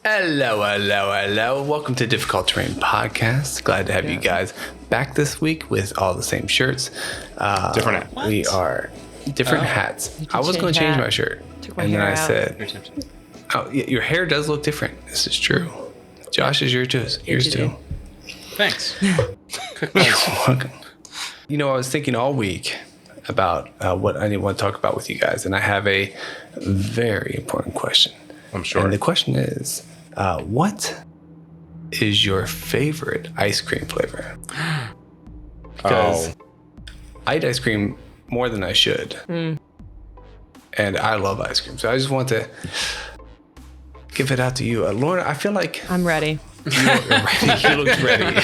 Hello. Welcome to Difficult Terrain Podcast. Glad to have you guys back this week with all the same shirts. Different hat. We are different hats. I was going to change my shirt. And then I said, oh, your hair does look different. This is true. Josh is yours too. Thanks. You're welcome. You know, I was thinking all week about what I want to talk about with you guys, and I have a very important question. I'm sure. And the question is, what is your favorite ice cream flavor? Because I eat ice cream more than I should. And I love ice cream. So I just want to give it out to you. Lauren, I feel like... I'm ready. You look ready.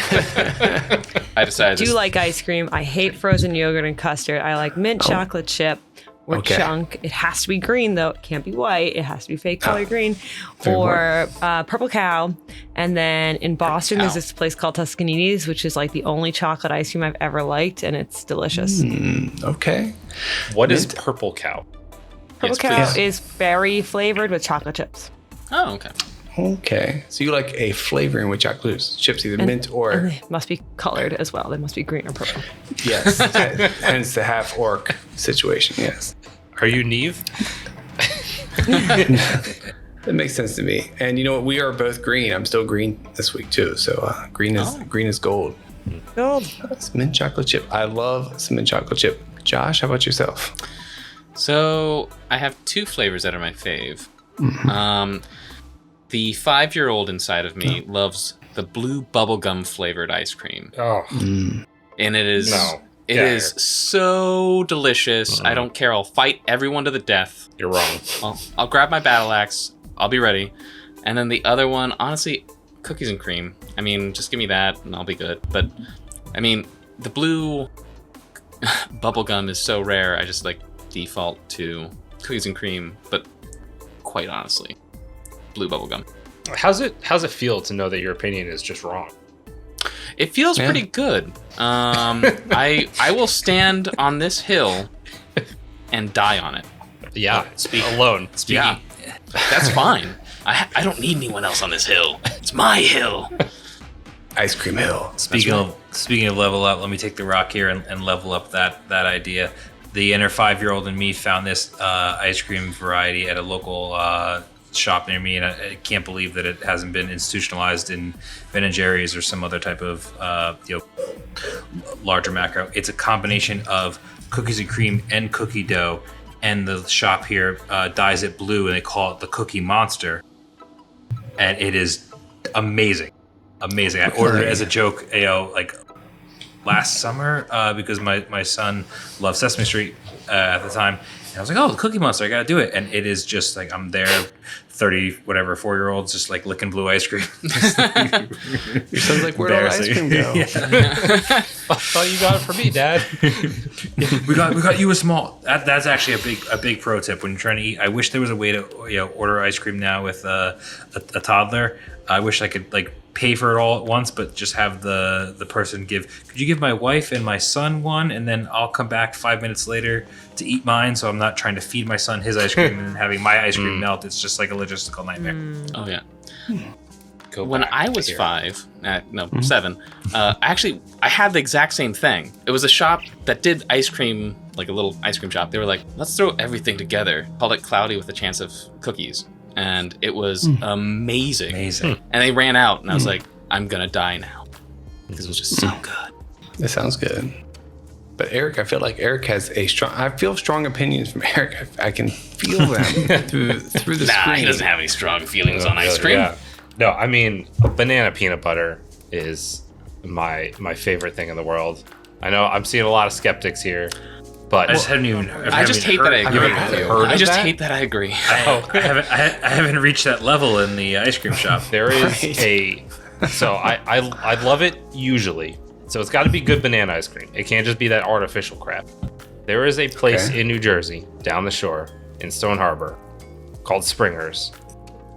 I decided. I do like ice cream. I hate frozen yogurt and custard. I like mint chocolate chip or chunk. It has to be green, though. It can't be white. It has to be fake color green. Or purple cow. And then in Boston, there's this place called Tuscanini's, which is like the only chocolate ice cream I've ever liked, and it's delicious. Okay. What is purple cow? Purple cow is berry flavored with chocolate chips. Oh, okay. Okay. So you like a flavoring with chocolate chips, either mint or... And they must be colored as well. They must be green or purple. Yes. Hence the half-orc situation, yes. Are you Neve? That makes sense to me. And you know what? We are both green. I'm still green this week, too. So green is gold. Gold. It's mint chocolate chip. I love some mint chocolate chip. Josh, how about yourself? So I have two flavors that are my fave. Mm-hmm. The 5-year-old inside of me loves the blue bubblegum flavored ice cream. Oh. And it is so delicious. I don't care. I'll fight everyone to the death. You're wrong. I'll grab my battle axe. I'll be ready. And then the other one, honestly, cookies and cream. I mean, just give me that and I'll be good. But I mean, the blue bubblegum is so rare. I just like default to cookies and cream, but quite honestly, blue bubblegum. How's it feel to know that your opinion is just wrong? It feels pretty good. I will stand on this hill and die on it. Yeah, alone. Yeah, that's fine. I don't need anyone else on this hill. It's my hill. Ice cream hill. Speaking of level up, let me take the rock here and level up that idea. The inner 5-year-old in me found this ice cream variety at a local shop near me, and I can't believe that it hasn't been institutionalized in Ben & Jerry's or some other type of larger macro. It's a combination of cookies and cream and cookie dough, and the shop here dyes it blue, and they call it the Cookie Monster, and it is amazing. I ordered it as a joke, like last summer because my son loved Sesame Street at the time. And I was like, oh, the Cookie Monster, I gotta do it. And it is just like, I'm there, 4-year-olds just like licking blue ice cream. Your son's like, where'd all the ice cream go? I thought you got it for me, Dad. we got you a small. That's actually a big pro tip when you're trying to eat. I wish there was a way to order ice cream now with a toddler. I wish I could like pay for it all at once, but just have the person could you give my wife and my son one, and then I'll come back 5 minutes later to eat mine, so I'm not trying to feed my son his ice cream and then having my ice cream melt. It's just like a logistical nightmare. Oh yeah. When I was 7, actually I had the exact same thing. It was a shop that did ice cream, like a little ice cream shop. They were like, let's throw everything together. Called it Cloudy with a Chance of Cookies. And it was amazing. And they ran out, and I was like, I'm gonna die now. Because it was just so good. That sounds good. But Eric, I feel like Eric has I feel strong opinions from Eric. I can feel them through the screen. He doesn't have any strong feelings on ice cream. Yeah. No, I mean, banana peanut butter is my favorite thing in the world. I know I'm seeing a lot of skeptics here, but I just hate that I agree with you. I just hate that I agree. I haven't reached that level in the ice cream shop. There is so I love it usually. So it's got to be good banana ice cream. It can't just be that artificial crap. There is a place in New Jersey, down the shore, in Stone Harbor, called Springer's,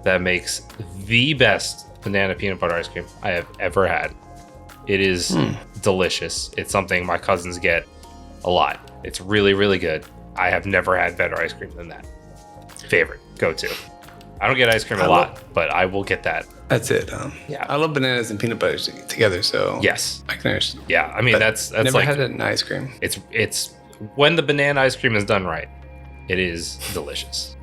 that makes the best banana peanut butter ice cream I have ever had. It is delicious. It's something my cousins get a lot. It's really, really good. I have never had better ice cream than that. Favorite, go-to. I don't get ice cream a lot, but I will get that. That's it. Yeah. I love bananas and peanut butter together, so Yes. I can understand. Yeah, I mean, that's Never like, had it in ice cream. it's when the banana ice cream is done right, it is delicious.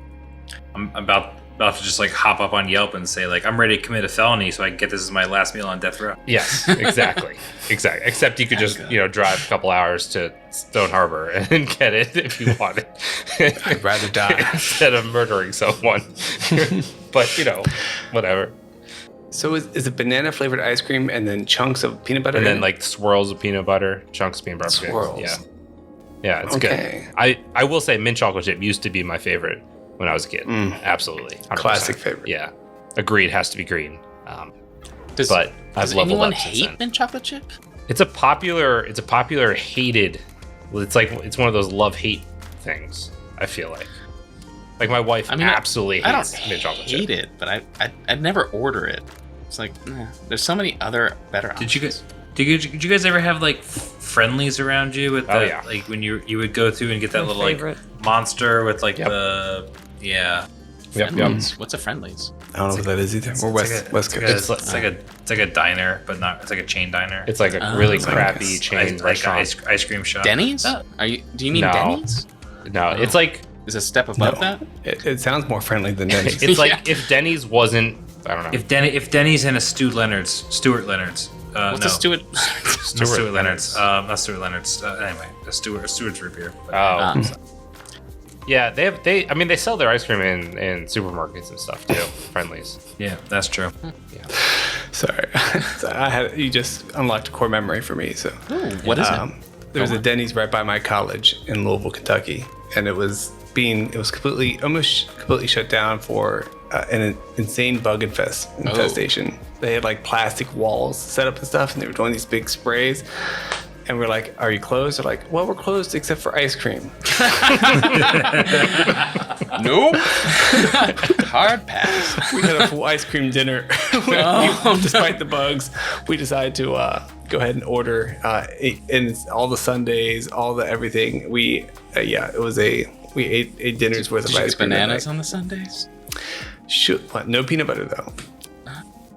I'm about to just like hop up on Yelp and say like I'm ready to commit a felony so I can get this as my last meal on death row. Yes, exactly. Exactly. Except you could just, drive a couple hours to Stone Harbor and get it if you want it. I'd rather die. Instead of murdering someone. But, whatever. So is it banana flavored ice cream and then chunks of peanut butter? And then like swirls of peanut butter, chunks of peanut butter. Swirls. Yeah. Yeah, it's Okay. good. I will say mint chocolate chip used to be my favorite when I was a kid. Absolutely. 100%. Classic favorite. Yeah. Agreed, has to be green. Does I've does leveled anyone up since hate then. mint chocolate chip? It's a popular hated. It's one of those love-hate things, I feel like. Like my wife absolutely I don't hates mint chocolate hate chip. it, but I'd never order it. It's like, there's so many other better options. Did you guys ever have like friendlies around you with like when you would go through and get that My little favorite. like monster with like Yep. yeah. Friendlies? What's a Friendlies? I don't know what that is either. We're West Coast. It's like a diner, but not. It's like a chain diner. It's like a really Oh, crappy nice. chain like restaurant. ice cream shop. Denny's? Oh. Do you mean No. Denny's? No, it's like Is a step above that? It sounds more friendly than Denny's. it's like Yeah. if Denny's wasn't, I don't know. If Denny's and a Stuart Leonard's. What's no. a Stewart? Stuart Leonard's. Not Stuart Leonard's. Anyway, a Stewart's root beer. Oh. Yeah, they sell their ice cream in supermarkets and stuff too. Friendlies. Yeah, that's true. Sorry. You just unlocked a core memory for me. So What is it? there was a Denny's right by my college in Louisville, Kentucky, and it was almost completely shut down for an insane bug infestation. They had like plastic walls set up and stuff, and they were doing these big sprays. And we're like, "Are you closed?" They're like, "Well, we're closed except for ice cream." Nope. Hard pass. We had a full ice cream dinner. Despite the bugs, we decided to go ahead and order and all the sundaes, all the everything. We ate dinners worth Did of you ice get cream. bananas on the Sundays? No peanut butter though.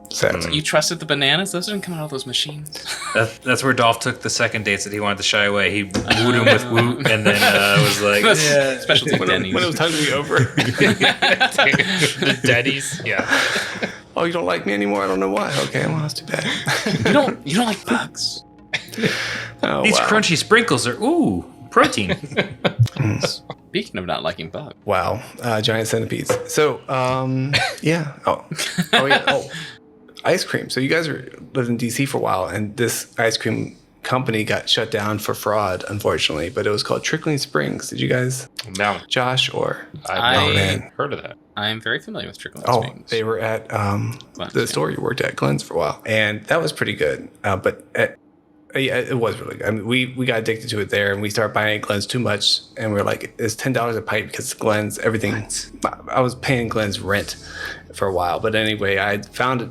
Sadly. You trusted the bananas? Those didn't come out of those machines. That's where Dolph took the second dates that he wanted to shy away. He wooed him with woot, and then was like, That's specialty Denny's. When it was time to be over. The Denny's. Yeah. Oh, you don't like me anymore? I don't know why. Okay, well, that's too bad. You don't like bugs? Oh, these wow. crunchy sprinkles are protein. Speaking of not liking bugs. Wow, giant centipedes. So, yeah. Oh, yeah. Oh, ice cream. So you guys lived in DC for a while, and this ice cream company got shut down for fraud, unfortunately. But it was called Trickling Springs. Did you guys, No, Josh, or? I've man. never heard of that. I'm very familiar with Trickling Oh, Springs. they were at the yeah. store you worked at, Glenn's, for a while, and that was pretty good. But yeah, it was really good. I mean, we got addicted to it there, and we started buying Glenn's too much, and we were like, it's $10 a pipe because Glenn's everything. I was paying Glenn's rent for a while, but anyway, I found it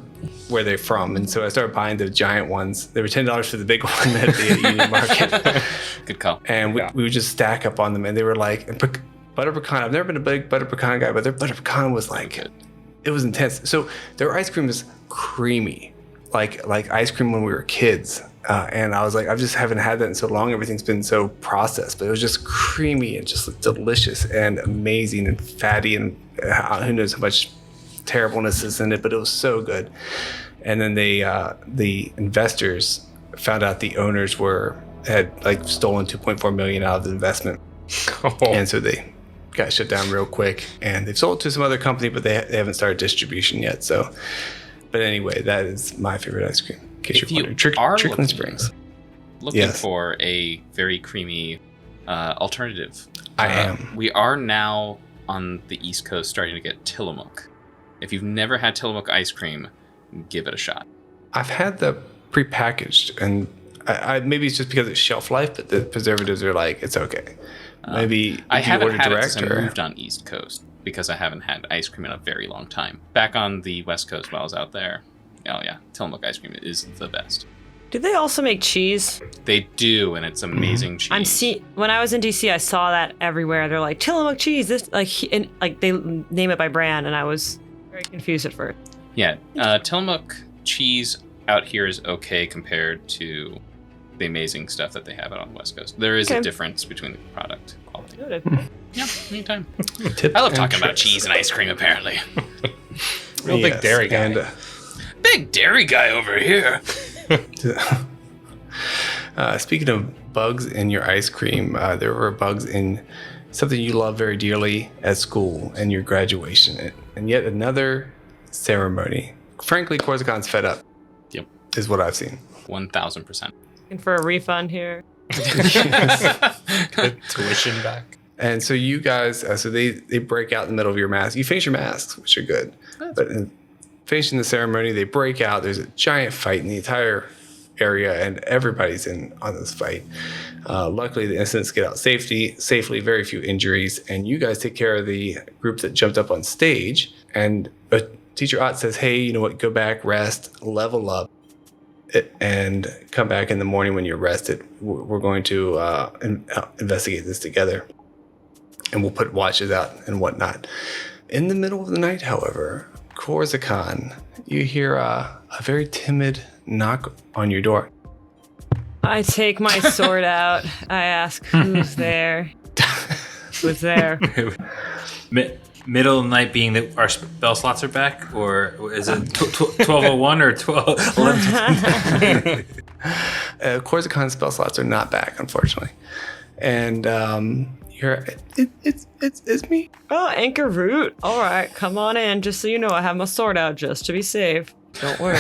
where they're from, and so I started buying the giant ones. They were $10 for the big one at the Union Market, Good call. and we would just stack up on them, and they were like butter pecan. I've never been a big butter pecan guy, but their butter pecan was like, it was intense. So their ice cream is creamy, like ice cream when we were kids. And I was like, I just haven't had that in so long. Everything's been so processed, but it was just creamy and just delicious and amazing and fatty, and who knows how much terribleness is in it, but it was so good. And then the investors found out the owners had like stolen $2.4 million out of the investment, and so they got shut down real quick. And they've sold it to some other company, but they haven't started distribution yet. So, but anyway, that is my favorite ice cream. In case If you're you wondering, are Trickling looking- Springs. Looking Yes. for a very creamy alternative. I am. We are now on the East Coast starting to get Tillamook. If you've never had Tillamook ice cream, give it a shot. I've had the prepackaged, and I maybe it's just because it's shelf life, but the preservatives are like, it's okay. Maybe I if you haven't order had it direct, since I or moved on East Coast because I haven't had ice cream in a very long time. Back on the West Coast while I was out there, oh yeah, Tillamook ice cream is the best. Do they also make cheese? They do, and it's amazing cheese. When I was in DC, I saw that everywhere. They're like Tillamook cheese. This like they name it by brand, and I was Very confused at first. Yeah, Tillamook cheese out here is okay compared to the amazing stuff that they have out on the West Coast. There is a difference between the product quality. Noted. Yeah, anytime. I love talking about cheese and ice cream, apparently. Real big dairy guy. And, Big dairy guy over here. speaking of bugs in your ice cream, there were bugs in something you love very dearly at school and your graduation. And yet another ceremony. Frankly, Korzakan's fed up. Yep. Is what I've seen. 1,000%. Looking for a refund here. The tuition back. And so you guys, so they break out in the middle of your mask. You finish your masks, which are good. But in finishing the ceremony, they break out. There's a giant fight in the entire area, and everybody's in on this fight. Luckily, the incidents get out safely, very few injuries. And you guys take care of the group that jumped up on stage. And Teacher Ott says, hey, you know what, go back, rest, level up, and come back in the morning when you're rested. We're going to investigate this together. And we'll put watches out and whatnot. In the middle of the night, however, Korzakan, you hear a very timid knock on your door. I take my sword out. I ask, who's there? Who's there? Middle of the night being that our spell slots are back, or is it 12:01 or 12:11? Korzakan's spell slots are not back, unfortunately. And it's me. Oh, Anchor Root. All right, come on in. Just so you know, I have my sword out just to be safe. Don't worry.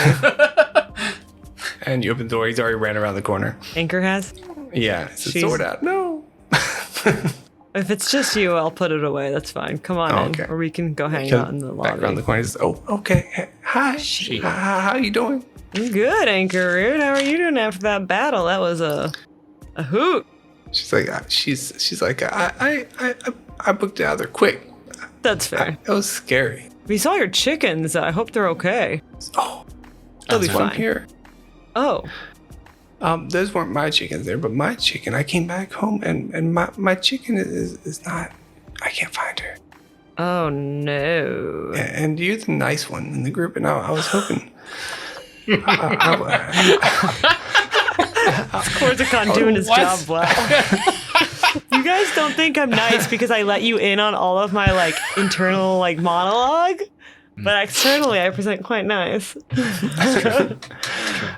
And you open the door. He's already ran around the corner. Anchor has? Yeah, it's a sword out. No. If it's just you, I'll put it away. That's fine. Come on in, or we can go hang out in the lobby. Back around the corner. He says, oh, okay. Hi. How you doing? I'm good, Anchor Root. How are you doing after that battle? That was a hoot. She's like, I booked it out there quick. That's fair. It was scary. We saw your chickens. I hope they're okay. Oh, they'll be from fine. Here. Oh. Those weren't my chickens there, but my chicken. I came back home and my chicken is not. I can't find her. Oh no. And you're the nice one in the group, and I was hoping. Korzakan doing his job well. You guys don't think I'm nice because I let you in on all of my internal monologue, but externally I present quite nice.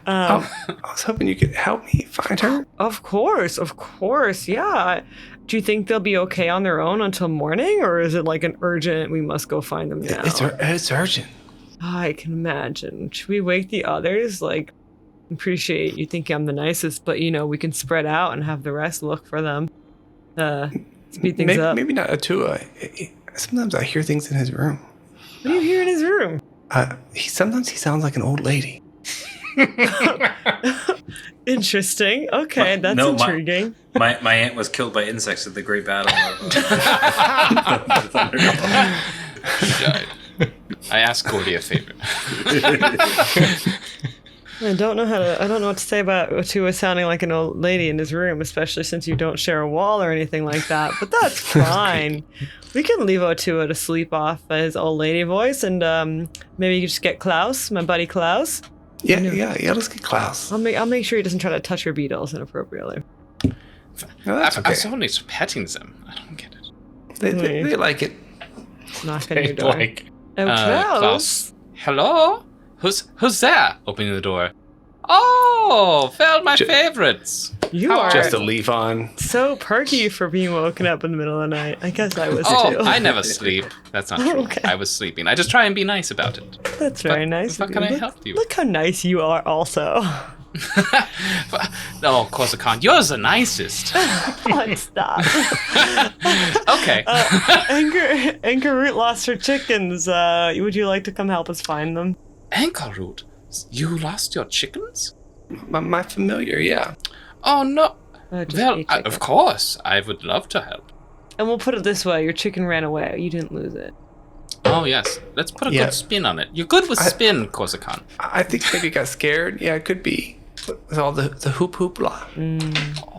I was hoping you could help me find her. Of course, yeah. Do you think they'll be okay on their own until morning, or is it an urgent? We must go find them now. It's urgent. I can imagine. Should we wake the others? Appreciate you think I'm the nicest, but we can spread out and have the rest look for them. Speed things up. Maybe not Otua. Sometimes I hear things in his room. What do you hear in his room? Sometimes he sounds like an old lady. Interesting. Okay, that's intriguing. My aunt was killed by insects at the Great Battle of She died. I asked Gordy a favor. I don't know what to say about Otua sounding like an old lady in his room, especially since you don't share a wall or anything like that. But that's fine. We can leave Otua to sleep off his old lady voice, and maybe you just get Klaus, my buddy Klaus. Yeah. Let's get Klaus. I'll make sure he doesn't try to touch your beetles inappropriately. No, that's okay. I saw only petting them. I don't get it. They like it. Knock on your door. Klaus. Hello? Who's there? Opening the door. Oh, found my favorites. You are just a leaf on. So perky for being woken up in the middle of the night. I guess I was too. I never sleep. That's not true. Okay. I was sleeping. I just try and be nice about it. That's very nice. How can I help you? Look how nice you are also. No, Korzakan, you're the nicest. Stop. Okay. Anchor Root lost her chickens. Would you like to come help us find them? Anchor Root, you lost your chickens? My familiar, yeah. Oh, no. Well, of course. I would love to help. And we'll put it this way. Your chicken ran away. You didn't lose it. Oh, yes. Let's put a good spin on it. You're good with spin, Korzakan. I think maybe it got scared. Yeah, it could be. With all the hoop blah.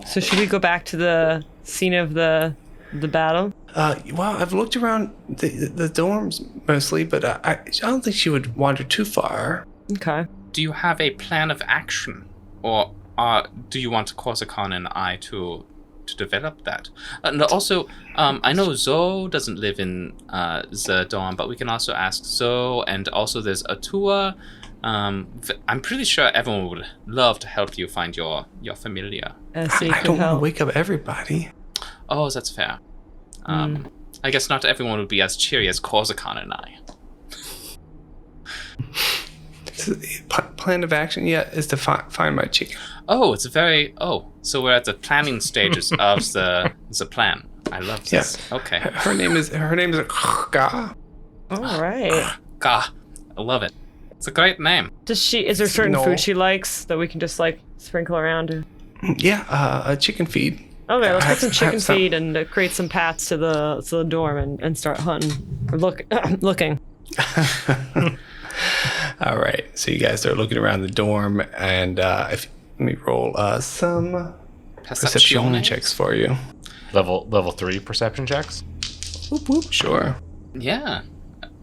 So should we go back to the scene of the the battle? Well, I've looked around the dorms mostly, but I don't think she would wander too far. Okay. Do you have a plan of action? Or do you want Korzakan and I to develop that? And also, I know Zoe doesn't live in the dorm, but we can also ask Zoe, and also there's Otua. I'm pretty sure everyone would love to help you find your familiar. I don't want to wake up everybody. Oh, that's fair. I guess not everyone would be as cheery as Korzakan and I. Plan of action, is to find my chicken. Oh, so we're at the planning stages of the plan. I love this. Yeah. Okay. Her name is Ga. All right. Ga. I love it. It's a great name. Is there certain food she likes that we can just like sprinkle around her? Yeah, a chicken feed. Okay, let's get some chicken feed and create some paths to the dorm and start hunting. Or looking. All right, so you guys are looking around the dorm, and let me roll some perception checks for you. Level 3 perception checks. Whoop whoop. Sure. Yeah,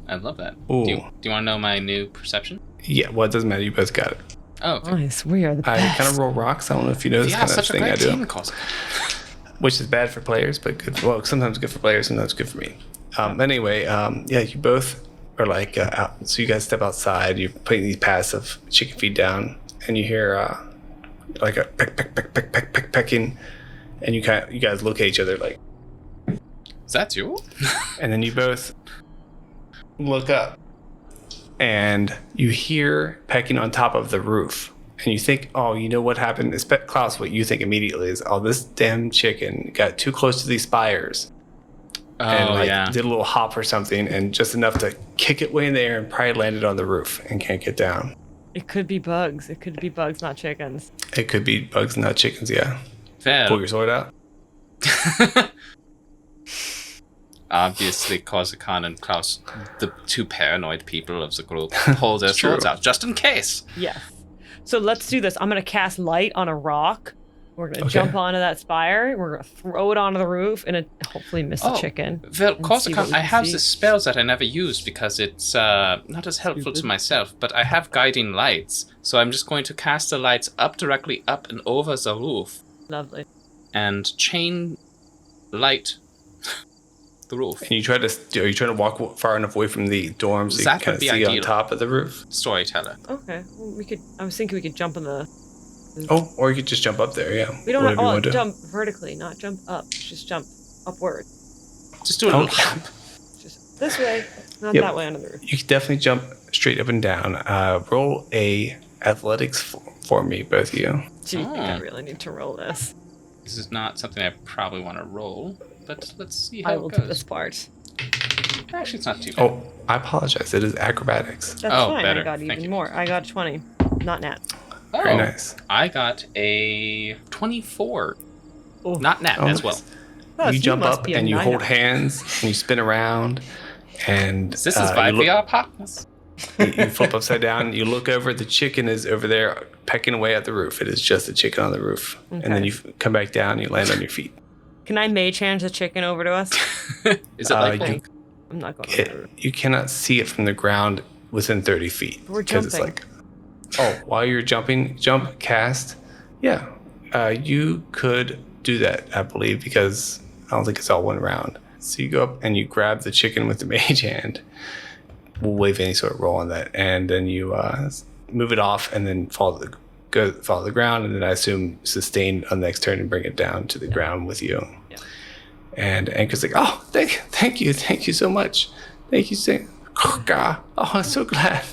I love that. Ooh. Do you want to know my new perception? Yeah. Well, it doesn't matter. You both got it. Oh, okay. Nice. We are the best. I kind of roll rocks. I don't know if you know this kind of thing I do. Team, Which is bad for players, but good. Well, sometimes good for players, sometimes good for me. Anyway, you both are like out. So you guys step outside. You're putting these paths of chicken feed down, and you hear like a peck pecking, and you guys look at each other like, is that you? and then you both look up, and you hear pecking on top of the roof. And you think, oh, you know what happened? Klaus, what you think immediately is, oh, this damn chicken got too close to these spires. Oh, and did a little hop or something, and just enough to kick it way in the air and probably landed on the roof and can't get down. It could be bugs. It could be bugs, not chickens. It could be bugs, not chickens, yeah. Fair. Pull your sword out. Obviously, Korzakan and Klaus, the two paranoid people of the group, pull their swords out just in case. Yes. So let's do this. I'm going to cast light on a rock. We're going to jump onto that spire. We're going to throw it onto the roof and hopefully miss the chicken. Well, Korzakan, I have the spells that I never use because it's not as helpful to myself, but I have guiding lights. So I'm just going to cast the lights directly up and over the roof. Lovely. And chain light the roof. And are you trying to walk far enough away from the dorm so you can kind of see ideal. On top of the roof? Storyteller. Okay. Well, I was thinking we could jump on the... Oh, or you could just jump up there, yeah. We don't have to jump vertically, not jump up. Just jump upward. Just do a little jump. Just this way, not that way under the roof. You could definitely jump straight up and down. Roll a athletics for me, both of you. Do you think I really need to roll this? This is not something I probably want to roll, but let's see how it goes. I will do this part. Actually, it's not too bad. Oh, I apologize. It is acrobatics. That's fine. Better. I got even more. I got 20. Not nat. Oh, very nice. I got a 24. Oh. Not nat as well. You jump up and you hold hands and you spin around. And this is 5VR partners. You flip upside down. You look over. The chicken is over there pecking away at the roof. It is just a chicken on the roof. Okay. And then you come back down and you land on your feet. Can I mage hand the chicken over to us? Is it like I'm not going to the roof. You cannot see it from the ground within 30 feet. We're jumping. It's like, while you're jumping, cast. Yeah. You could do that, I believe, because I don't think it's all one round. So you go up and you grab the chicken with the mage hand. We'll waive any sort of roll on that. And then you move it off and then follow the ground. And then I assume sustain on the next turn and bring it down to the ground with you. Yeah. And Anchor's like, oh, thank you so much. Thank you, oh, God. Oh, I'm so glad.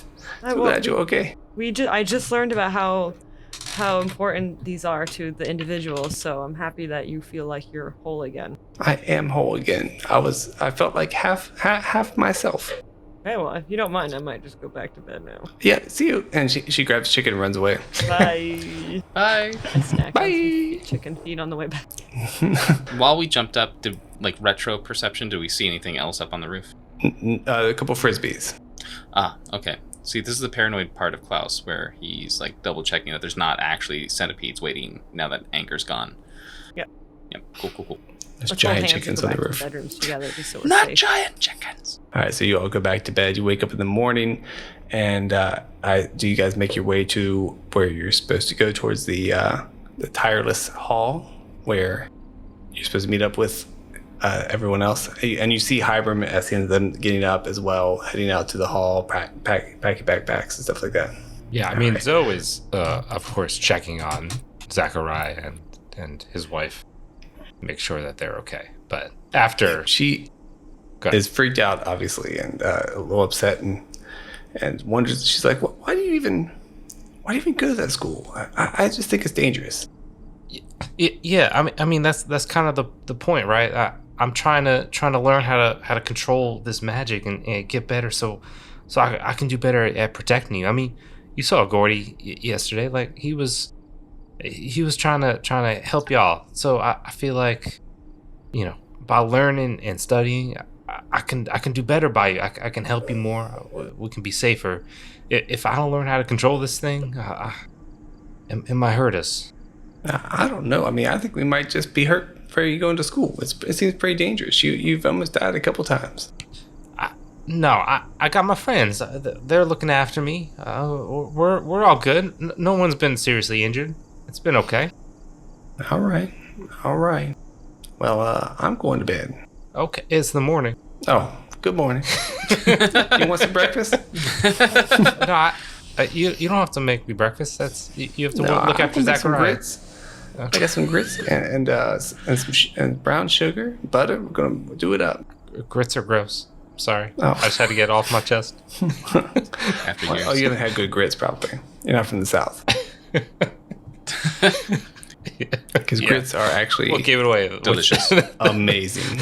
Glad you're okay. I just learned about how important these are to the individuals, so I'm happy that you feel like you're whole again. I am whole again. I felt like half myself. Okay, well, if you don't mind, I might just go back to bed now. Yeah, see you. And she grabs chicken and runs away. Bye. Bye. I snack on chicken feed on the way back. While we jumped up to retro perception, do we see anything else up on the roof? A couple frisbees. Ah, okay. See, this is the paranoid part of Klaus, where he's double checking that there's not actually centipedes waiting now that Anchor's gone. Yep. Cool. There's Let's giant hold hands and chickens go on the back to roof. bedrooms together, just so we're Not safe. giant chickens. All right, so you all go back to bed. You wake up in the morning, and do you guys make your way to where you're supposed to go, towards the tireless hall, where you're supposed to meet up with everyone else? And you see Hybrim, Essie, and them getting up as well, heading out to the hall, packing backpacks and stuff like that. Yeah, I mean, Zoe is, of course, checking on Zachariah and his wife, make sure that they're okay. But after She is freaked out, obviously, and a little upset, and wonders. She's like, "Why do you even go to that school? I just think it's dangerous." Yeah, I mean that's kind of the point, right? I'm trying to learn how to control this magic and get better, so I can do better at protecting you. I mean, you saw Gordy yesterday, like he was trying to help y'all. So I feel like, by learning and studying, I can do better by you. I can help you more. We can be safer. If I don't learn how to control this thing, it might hurt us. I don't know. I mean, I think we might just be hurt for you going to school. It seems pretty dangerous. You've almost died a couple times. I got my friends. They're looking after me. We're all good. No one's been seriously injured. It's been okay. All right. Well, I'm going to bed. Okay, it's the morning. Oh, good morning. You want some breakfast? No, you don't have to make me breakfast. You have to look after Zachariah. I got some grits and brown sugar, butter. We're gonna do it up. Grits are gross. Sorry, Oh. I just had to get it off my chest. After years. Oh, you haven't had good grits, probably. You're not from the South. Because grits are actually We'll give it away. Delicious. amazing.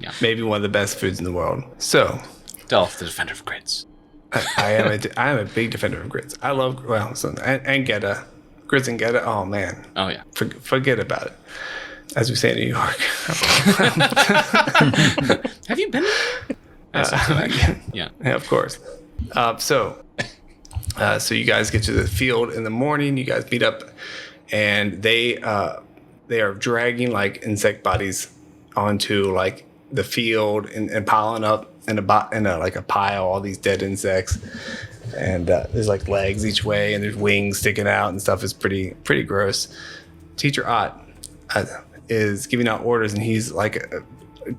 Yeah. Maybe one of the best foods in the world. So, Delph, the defender of grits. I am a big defender of grits. I love and Geta. Grits and Geta. Oh man. Oh, yeah. Forget about it. As we say in New York. Have you been there? Yeah. Yeah, of course. So you guys get to the field in the morning. You guys meet up, and they are dragging like insect bodies onto like the field and piling up in a pile all these dead insects. And there's like legs each way, and there's wings sticking out and stuff. Is pretty gross. Teacher Ott is giving out orders, and he's like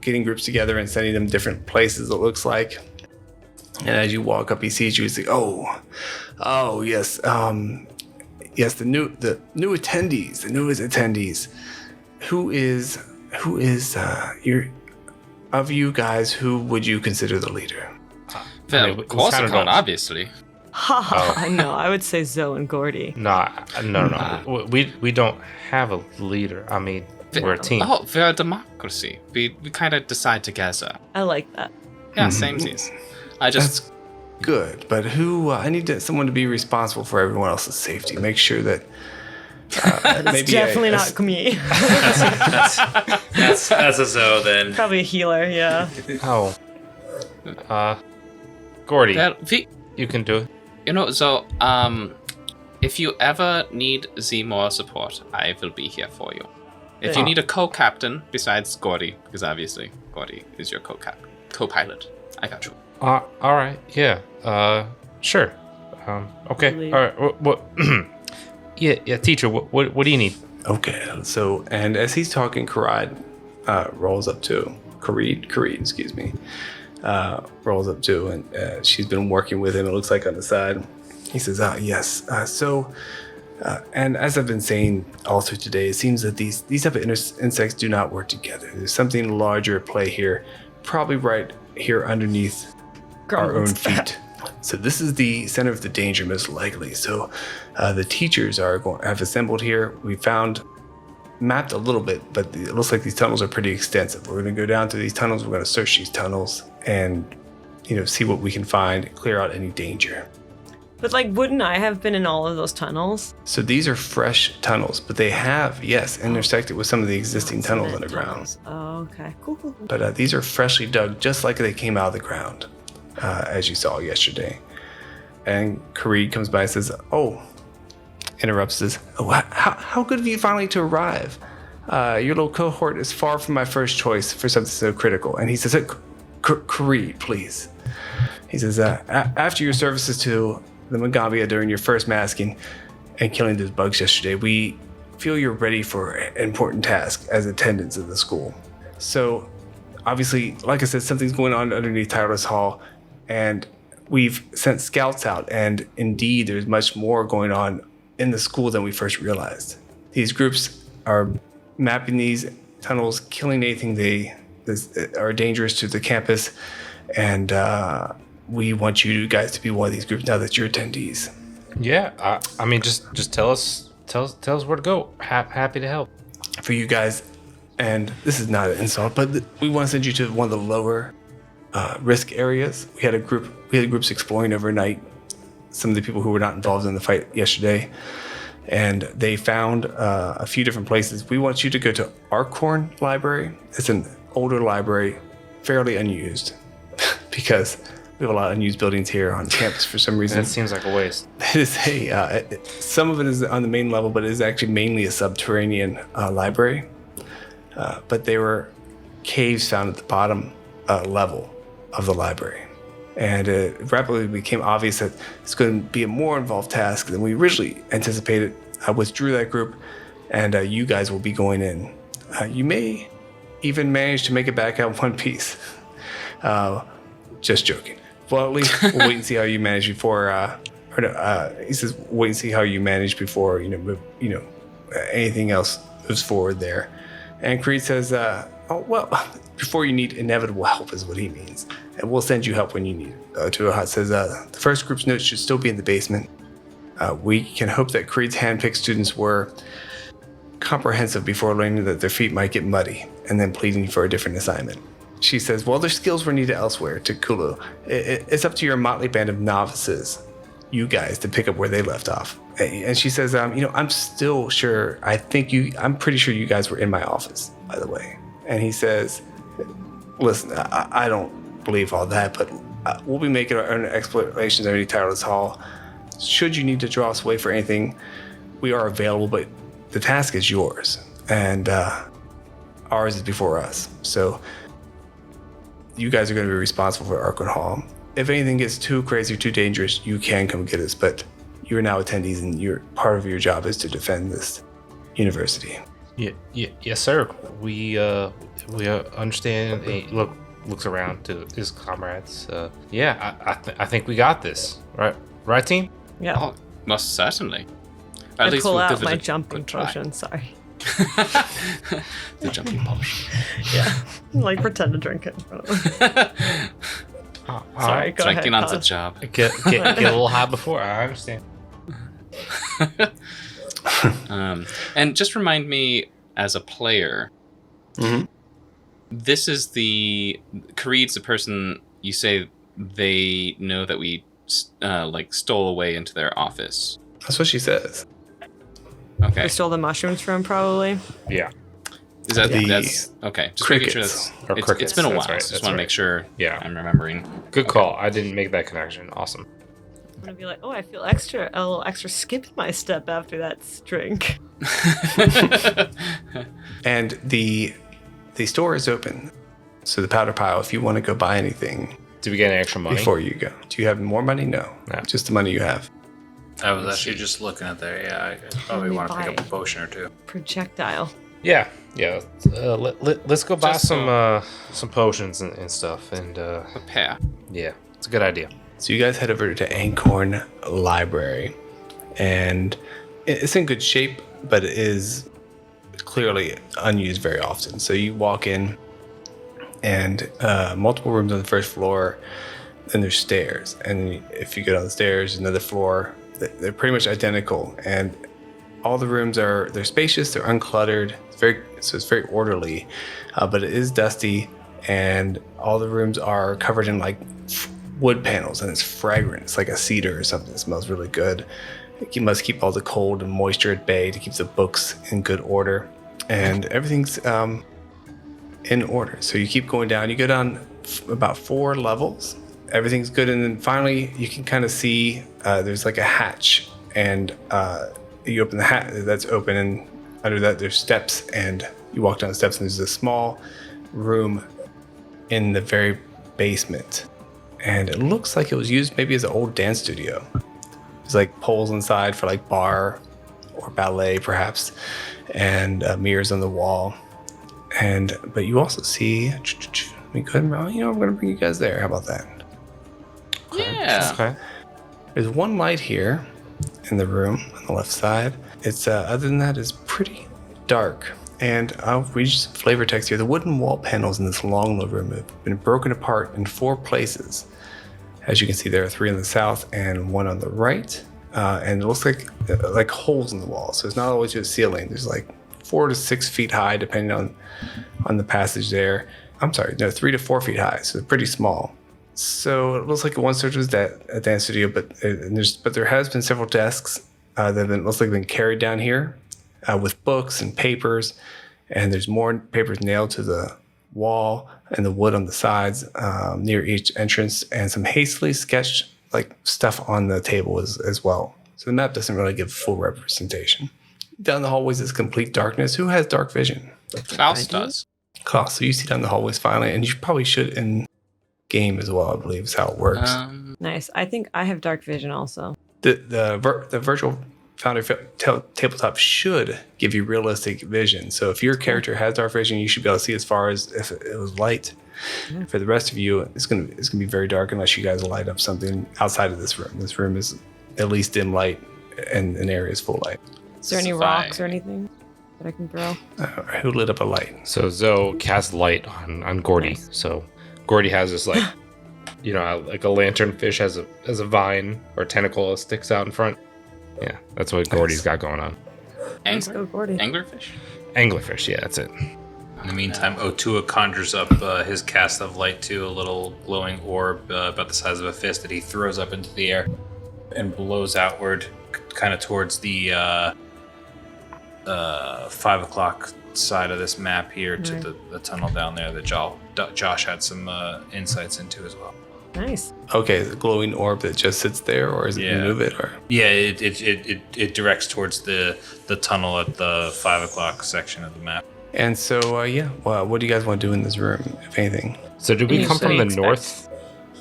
getting groups together and sending them different places. It looks like. And as you walk up, he sees you. He's like, "Oh, yes, yes, the newest attendees. Who is of you guys? Who would you consider the leader?" Well, we Korzakan, kinda don't- obviously. I know. I would say Zoe and Gordy. No. We don't have a leader. I mean, we're a team. Oh, we're a democracy. We kind of decide together. I like that. Yeah, same seas. I just... That's good, but who? I need someone to be responsible for everyone else's safety. Make sure that. It's definitely not me. That's a Zoe then. Probably a healer, yeah. Oh. Gordy, Well, you can do it. so, if you ever need more support, I will be here for you. If you need a co-captain besides Gordy, because obviously Gordy is your co-pilot, I got you. All right. Yeah. Sure. Okay. Really? All right. What? Yeah. Teacher, what do you need? Okay, so and as he's talking, Karid rolls up too. Karid, excuse me, rolls up too, and she's been working with him. It looks like on the side. He says, "Yes." And as I've been saying all through today, it seems that these type of insects do not work together. There's something larger at play here, probably right here underneath our own feet. So this is the center of the danger, most likely. So the teachers have assembled here. We found mapped a little bit, but it looks like these tunnels are pretty extensive. We're going to go down through these tunnels. We're going to search these tunnels and see what we can find, clear out any danger. But wouldn't I have been in all of those tunnels? So these are fresh tunnels, but they have, yes, intersected with some of the existing tunnels underground. Oh, okay. Cool. But these are freshly dug, just like they came out of the ground, as you saw yesterday. And Karid comes by and says, interrupts this. "Oh, how good of you finally to arrive. Your little cohort is far from my first choice for something so critical. And he says, Creed, please. He says, after your services to the Magambia during your first masking and killing those bugs yesterday, we feel you're ready for an important task as attendants of the school. So, obviously, like I said, something's going on underneath Tireless Hall, and we've sent scouts out, and indeed, there's much more going on in the school than we first realized. These groups are mapping these tunnels, killing anything they are dangerous to the campus, and we want you guys to be one of these groups now that you're attendees. Yeah, I mean, just tell us where to go. Happy to help. For you guys, and this is not an insult, but we want to send you to one of the lower risk areas. We had groups exploring overnight some of the people who were not involved in the fight yesterday, and they found a few different places. We want you to go to Arkhorn Library. It's an older library, fairly unused, because we have a lot of unused buildings here on campus for some reason. That seems like a waste. It is some of it is on the main level, but it is actually mainly a subterranean library. But they were caves found at the bottom level of the library. And it rapidly became obvious that it's going to be a more involved task than we originally anticipated. I withdrew that group, and you guys will be going in. You may even manage to make it back out in one piece. Just joking. Well, at least we'll wait and see how you manage before. He says, wait and see how you manage before anything else moves forward there. And Creed says, before you need inevitable help is what he means. And we'll send you help when you need it. Otua says, the first group's notes should still be in the basement. We can hope that Creed's handpicked students were comprehensive before learning that their feet might get muddy and then pleading for a different assignment. She says, well, their skills were needed elsewhere to Kulu. It's up to your motley band of novices, you guys, to pick up where they left off. And she says, I'm still sure, I'm pretty sure you guys were in my office, by the way. And he says, listen, I don't believe all that, but we'll be making our own explorations underneath Tireless Hall. Should you need to draw us away for anything, we are available, but the task is yours. And ours is before us. So you guys are going to be responsible for Arkham Hall. If anything gets too crazy or too dangerous, you can come get us, but you're now attendees, and part of your job is to defend this university. Yes, sir. We understand. He looks around to his comrades. I think we got this. Right, team? Yeah. Oh, most certainly. I pull out my jumping potion. Sorry. The jumping potion. Yeah. Like pretend to drink it in front of them. Sorry, go drinking ahead. on the job. Get a little high before. I understand. And just remind me, as a player, this is Kareed's the person you say they know that we stole away into their office. That's what she says. Okay. We stole the mushrooms from him, probably. Yeah. Is that that's okay? Just making sure it's been a while. Right, so just want to make sure. Yeah. I'm remembering. Good call. I didn't make that connection. Awesome. I'm gonna be like, I feel a little extra skip in my step after that drink. And the store is open, so the powder pile. If you want to go buy anything, do we get any extra money before you go? Do you have more money? No, just the money you have. I was actually just looking at there. Yeah, I probably want to pick up a potion or two. Projectile. Yeah. Let's go buy some potions and stuff, and prepare. Yeah, it's a good idea. So you guys head over to Ankhorn Library, and it's in good shape, but it is clearly unused very often. So you walk in, and multiple rooms on the first floor, and there's stairs. And if you go down the stairs, another floor. They're pretty much identical, and all the rooms they're spacious, they're uncluttered. It's very orderly, but it is dusty, and all the rooms are covered in like wood panels, and it's fragrant. It's like a cedar or something. It smells really good. You must keep all the cold and moisture at bay to keep the books in good order, and everything's in order. So you keep going down. You go down about 4 levels. Everything's good, and then finally you can kind of see there's like a hatch, and you open the hatch that's open, and under that, there's steps, and you walk down the steps, and there's a small room in the very basement. And it looks like it was used maybe as an old dance studio. There's like poles inside for like bar or ballet, perhaps, and mirrors on the wall. But you also see, let me go ahead and, I'm going to bring you guys there. How about that? Yeah. Okay. There's one light here in the room on the left side. It's other than that, it's pretty dark. And I'll read you some flavor text here. The wooden wall panels in this long low room have been broken apart in 4 places. As you can see, there are 3 on the south and 1 on the right. And it looks like holes in the wall. So it's not always just ceiling. There's like 4 to 6 feet high, depending on the passage there. I'm sorry, no, 3 to 4 feet high. So it's pretty small. So it looks like it once was a dance studio, but there has been several desks that have been carried down here with books and papers, and there's more papers nailed to the wall and the wood on the sides near each entrance, and some hastily sketched like stuff on the table as well. So the map doesn't really give full representation. Down the hallways is complete darkness. Who has dark vision? Klaus does. Klaus, so you see down the hallways finally, and you probably should in game as well, I believe is how it works. Nice. I think I have dark vision also. The virtual Foundry tabletop should give you realistic vision. So if your character has dark vision, you should be able to see as far as if it was light. For the rest of you, it's gonna be very dark unless you guys light up something outside of this room. This room is at least dim light, and an area is full light. Is there any rocks or anything that I can throw? Who lit up a light? So Zoe casts light on Gordy. Nice. So Gordy has this like, like a lanternfish has a vine or tentacle that sticks out in front. Yeah, that's what Gordy's got going on. Let's go, Gordy. Anglerfish? Anglerfish, yeah, that's it. In the meantime, Otua conjures up his cast of light to a little glowing orb about the size of a fist that he throws up into the air and blows outward, kind of towards the 5 o'clock side of this map here to the tunnel down there that Josh had some insights into as well. Nice. Okay, the glowing orb that just sits there, or is it move it? Or it directs towards the tunnel at the 5 o'clock section of the map. And so what do you guys want to do in this room, if anything? So did we come from the north?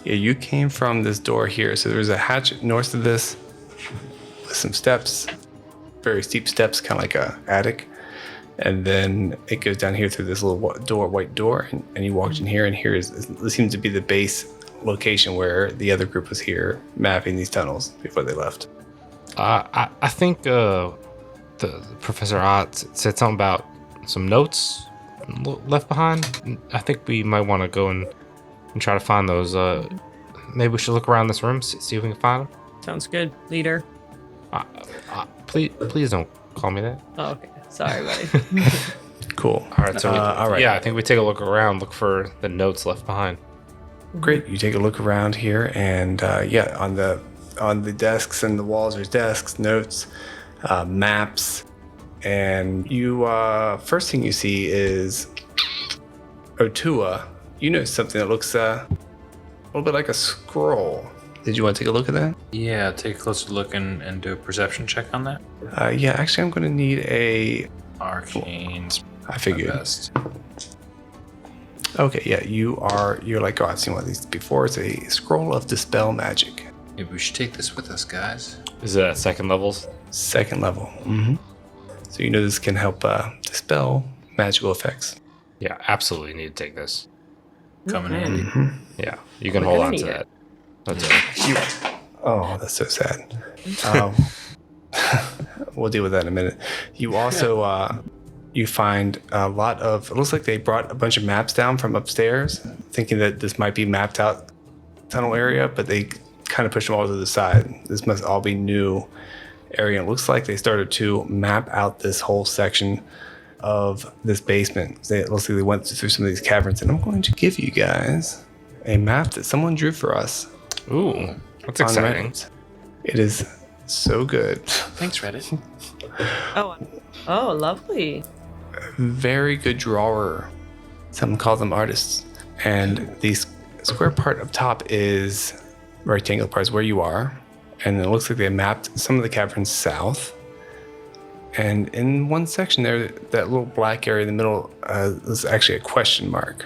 Yeah, you came from this door here. So there's a hatch north of this with some steps, very steep steps, kind of like a attic. And then it goes down here through this little white door, and you walked in here, and this seems to be the base location where the other group was here mapping these tunnels before they left. I think the Professor Ott said something about some notes left behind. I think we might want to go and try to find those. Maybe we should look around this room, see if we can find them. Sounds good, leader. Please don't call me that. Oh, okay. Sorry, buddy. Cool. All right. So all right. Yeah, I think we take a look around, look for the notes left behind. Great. You take a look around here, and on the desks and the walls, there's desks, notes, maps, and you first thing you see is Otua. You know something that looks a little bit like a scroll. Did you want to take a look at that? Yeah, take a closer look and do a perception check on that. Actually, I'm going to need a arcane. I figured. Best. Okay, yeah, you're like, I've seen one of these before. It's a scroll of dispel magic. Maybe we should take this with us, guys. Is it at second levels? Second level. Mm-hmm. So this can help dispel magical effects. Yeah, absolutely need to take this. Coming in. Mm-hmm. Yeah, you can hold on to that. That's it. Oh, that's so sad. We'll deal with that in a minute. You also you find a lot of. It looks like they brought a bunch of maps down from upstairs, thinking that this might be mapped out tunnel area, but they kind of pushed them all to the side. This must all be new area. It looks like they started to map out this whole section of this basement. It looks like they went through some of these caverns, and I'm going to give you guys a map that someone drew for us. Ooh, that's exciting. Reddit. It is so good. Thanks, Reddit. Oh, lovely. Very good drawer. Some call them artists. And the square part up top is rectangular part is where you are. And it looks like they mapped some of the caverns south. And in one section there, that little black area in the middle is actually a question mark.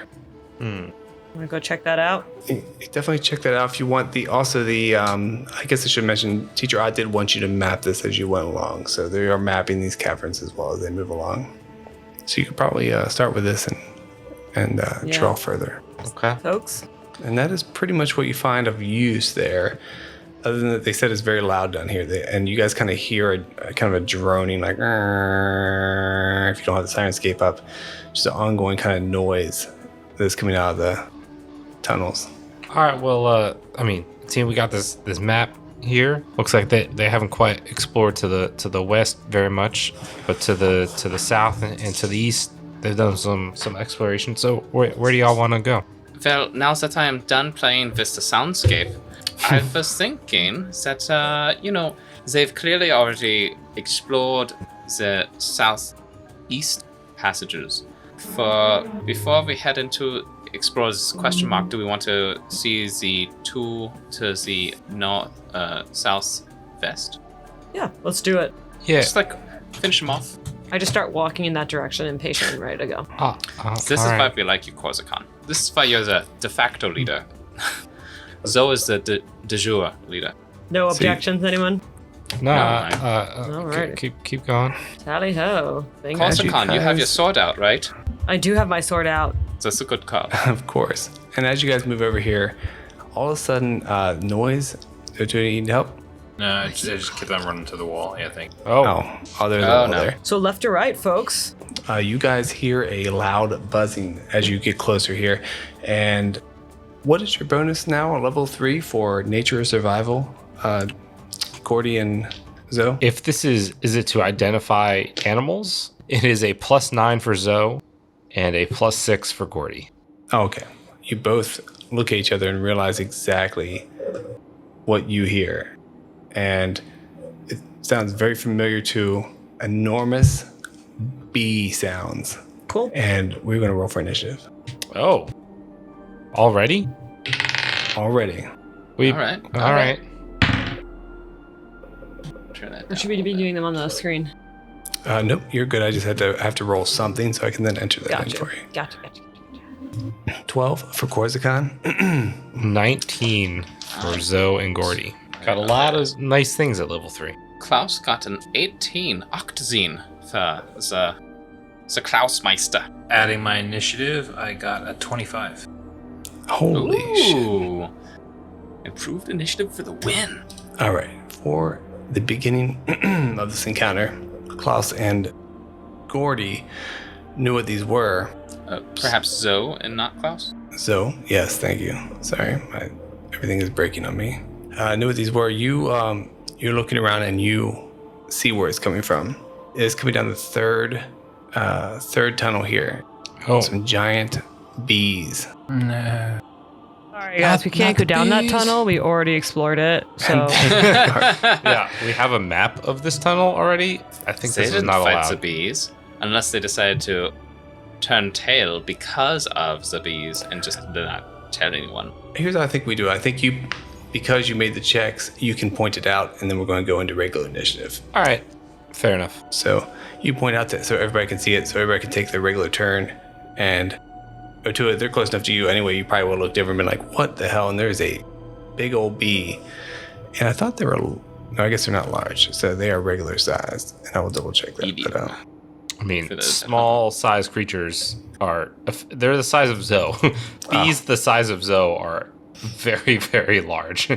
Want to go check that out? You definitely check that out if you want. I guess I should mention, Teacher Odd did want you to map this as you went along. So they are mapping these caverns as well as they move along. So you could probably start with this and draw further. Okay. Folks? And that is pretty much what you find of use there. Other than that, they said it's very loud down here. And you guys kind of hear a kind of a droning, like, if you don't have the Sirenscape up, just an ongoing kind of noise that's coming out of the tunnels. All right. Well, team, we got this map here. Looks like they haven't quite explored to the west very much, but to the south and to the east, they've done some exploration. So where do y'all want to go? Well, now that I am done playing with the soundscape, I was thinking that, they've clearly already explored the southeast passages. Before we head into explore this question mark, do we want to see the two to the north, southwest? Yeah, let's do it. Yeah. Just finish them off. I just start walking in that direction, impatient and ready to go. This is why we like you, Korzakan. This is why you're the de facto leader. Zoe is the de jure leader. No objections, anyone? No. All right. Keep going. Tally ho. Korzakan, you have your sword out, right? I do have my sword out. That's a good call. Of course. And as you guys move over here, all of a sudden, noise. Do you need help? No, I just keep on running to the wall, I think. Oh, there's a wall there. So left or right, folks? You guys hear a loud buzzing as you get closer here. And what is your bonus now? Level 3 for nature or survival? Gordy and Zoe? If this is it to identify animals? It is a +9 for Zoe and a +6 for Gordy. Oh, okay. You both look at each other and realize exactly what you hear. And it sounds very familiar to enormous bee sounds. Cool. And we're going to roll for initiative. Oh. Already? Already. All right. Turn that Or should we be doing them on the screen? Nope, you're good. I just have to roll something so I can then enter that in for you. Gotcha. 12 for Korzakan. 19 for Zoe and Gordy. Got a lot of nice things at level 3. Klaus got an 18 Octazine for the Klausmeister. Adding my initiative, I got a 25. Holy shit. Improved initiative for the win. All right. For the beginning of this encounter, Klaus and Gordy knew what these were. Perhaps Zoe and not Klaus? Zoe, yes, thank you. Sorry, everything is breaking on me. Knew what these were. You're looking around and you see where it's coming from. It's coming down the third tunnel here. Oh. Some giant bees. No. Sorry, guys, we can't go down that tunnel. We already explored it. So Yeah, we have a map of this tunnel already. I think They this is didn't not fight allowed. the bees unless they decided to turn tail because of the bees and just did not tell anyone. Here's what I think we do. I think because you made the checks, you can point it out, and then we're going to go into regular initiative. All right, fair enough. So you point out that so everybody can see it, so everybody can take their regular turn, and Otua, they're close enough to you anyway. You probably would have looked over and been like, "What the hell?" And there's a big old bee, and I thought they were. No, I guess they're not large, so they are regular sized, and I will double check that. Medium. But, I mean, small size creatures they're the size of Zoe. Bees the size of Zoe are very, very large.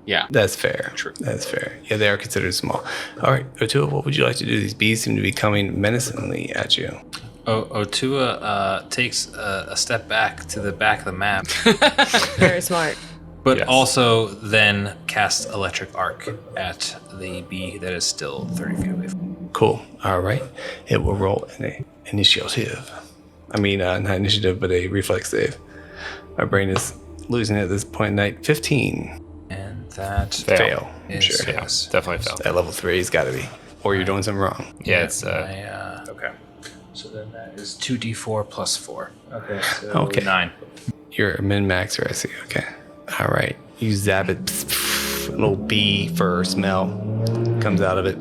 Yeah. that's fair. True. That's fair. Yeah, they are considered small. All right, Otua, what would you like to do? These bees seem to be coming menacingly at you. Otua takes a step back to the back of the map, very smart. but Yes. also then casts electric arc at the bee that is still 30 feet away from me. Cool. All right. It will roll an initiative. I mean, not initiative, but a reflex save. My brain is losing it at this point in night. 15. And that Fail. I'm is sure. Yeah, definitely fail. At level 3, it's got to be. Or you're doing something wrong. Yeah, it's okay. So then that is 2d4 plus 4. Okay. So Okay. 9. You're a min-maxer, I see. Okay. All right. You zap it. A little bee fur smell comes out of it.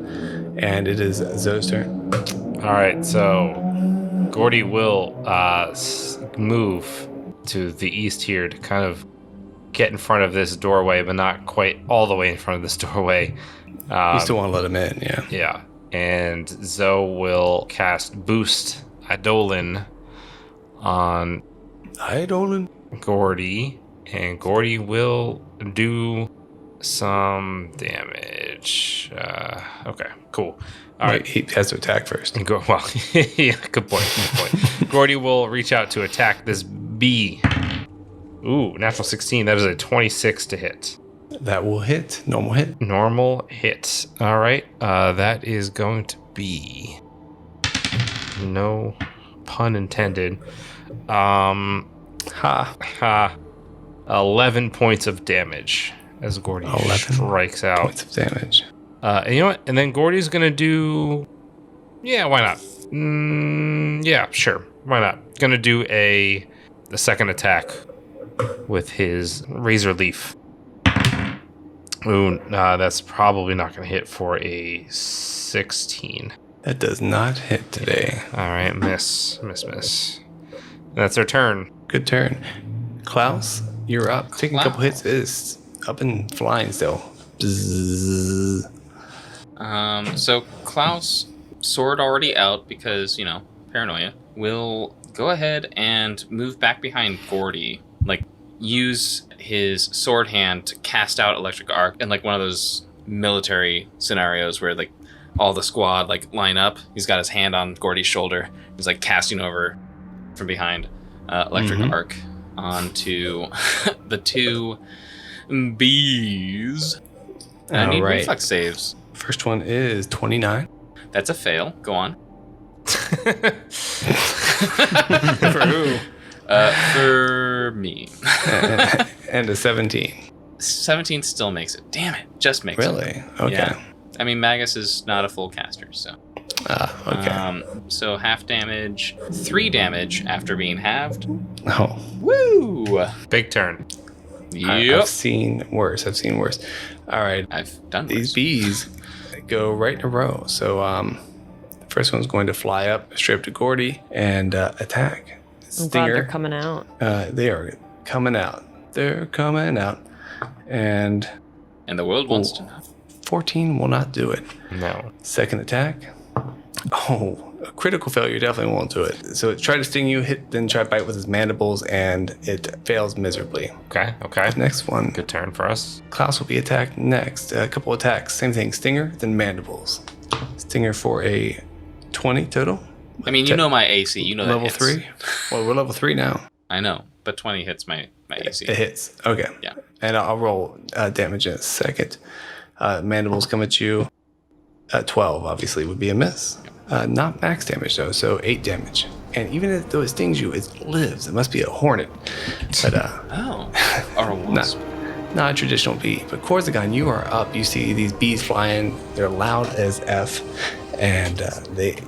And it is Zoe's turn. All right, so Gordy will move to the east here to kind of get in front of this doorway, but not quite all the way in front of this doorway. You still want to let him in, yeah. Yeah. And Zoe will cast Boost Eidolon on Gordy, and Gordy will do some damage. Okay, cool. All right. He has to attack first. Well, yeah, good point. Gordy will reach out to attack this bee. Ooh, natural 16. That is a 26 to hit. That will hit. Normal hit. Normal hit. All right. That is going to be, no pun intended. 11 points of damage as Gordy 11 strikes out. Points of damage. And you know what? And then Gordy's gonna do. Yeah, why not? Yeah, sure. Why not? Gonna do the second attack with his razor leaf. Ooh, that's probably not gonna hit for a 16. That does not hit today. All right, miss. That's their turn. Good turn. Klaus, you're up. Taking a couple hits is up and flying still. Bzzz. So Klaus, sword already out because, paranoia, will go ahead and move back behind Gordy. Like, use his sword hand to cast out electric arc in like one of those military scenarios where like all the squad like line up. He's got his hand on Gordy's shoulder. He's like casting over from behind electric arc onto the two bees. I need reflex saves. First one is 29. That's a fail. Go on. For who? For me. And a 17. 17 still makes it. Damn it. Just makes it. Really? Okay. Yeah. I mean, Magus is not a full caster, so. Okay. So half damage, 3 damage after being halved. Oh. Woo! Big turn. Yep. I've seen worse. All right. I've done These worse. bees go right in a row. So the first one's going to fly up straight up to Gordy and attack. I'm glad they're coming out. They are coming out. And And the world wants to know. 14 will not do it. No. Second attack. Oh, a critical failure definitely won't do it. So it tried to sting you, then try to bite with his mandibles, and it fails miserably. Okay. Next one. Good turn for us. Klaus will be attacked next. A couple attacks. Same thing. Stinger, then mandibles. Stinger for a 20 total. I mean, you know my AC. You know that Level hits. 3? Well, we're level 3 now. I know, but 20 hits my AC. It hits. Okay. Yeah. And I'll roll damage in a second. Mandibles come at you. 12, obviously, would be a miss. Not max damage, though, so 8 damage. And even though it stings you, it lives. It must be a hornet. But, Or a wasp. not a traditional bee. But Korzakan, you are up. You see these bees flying. They're loud as F. And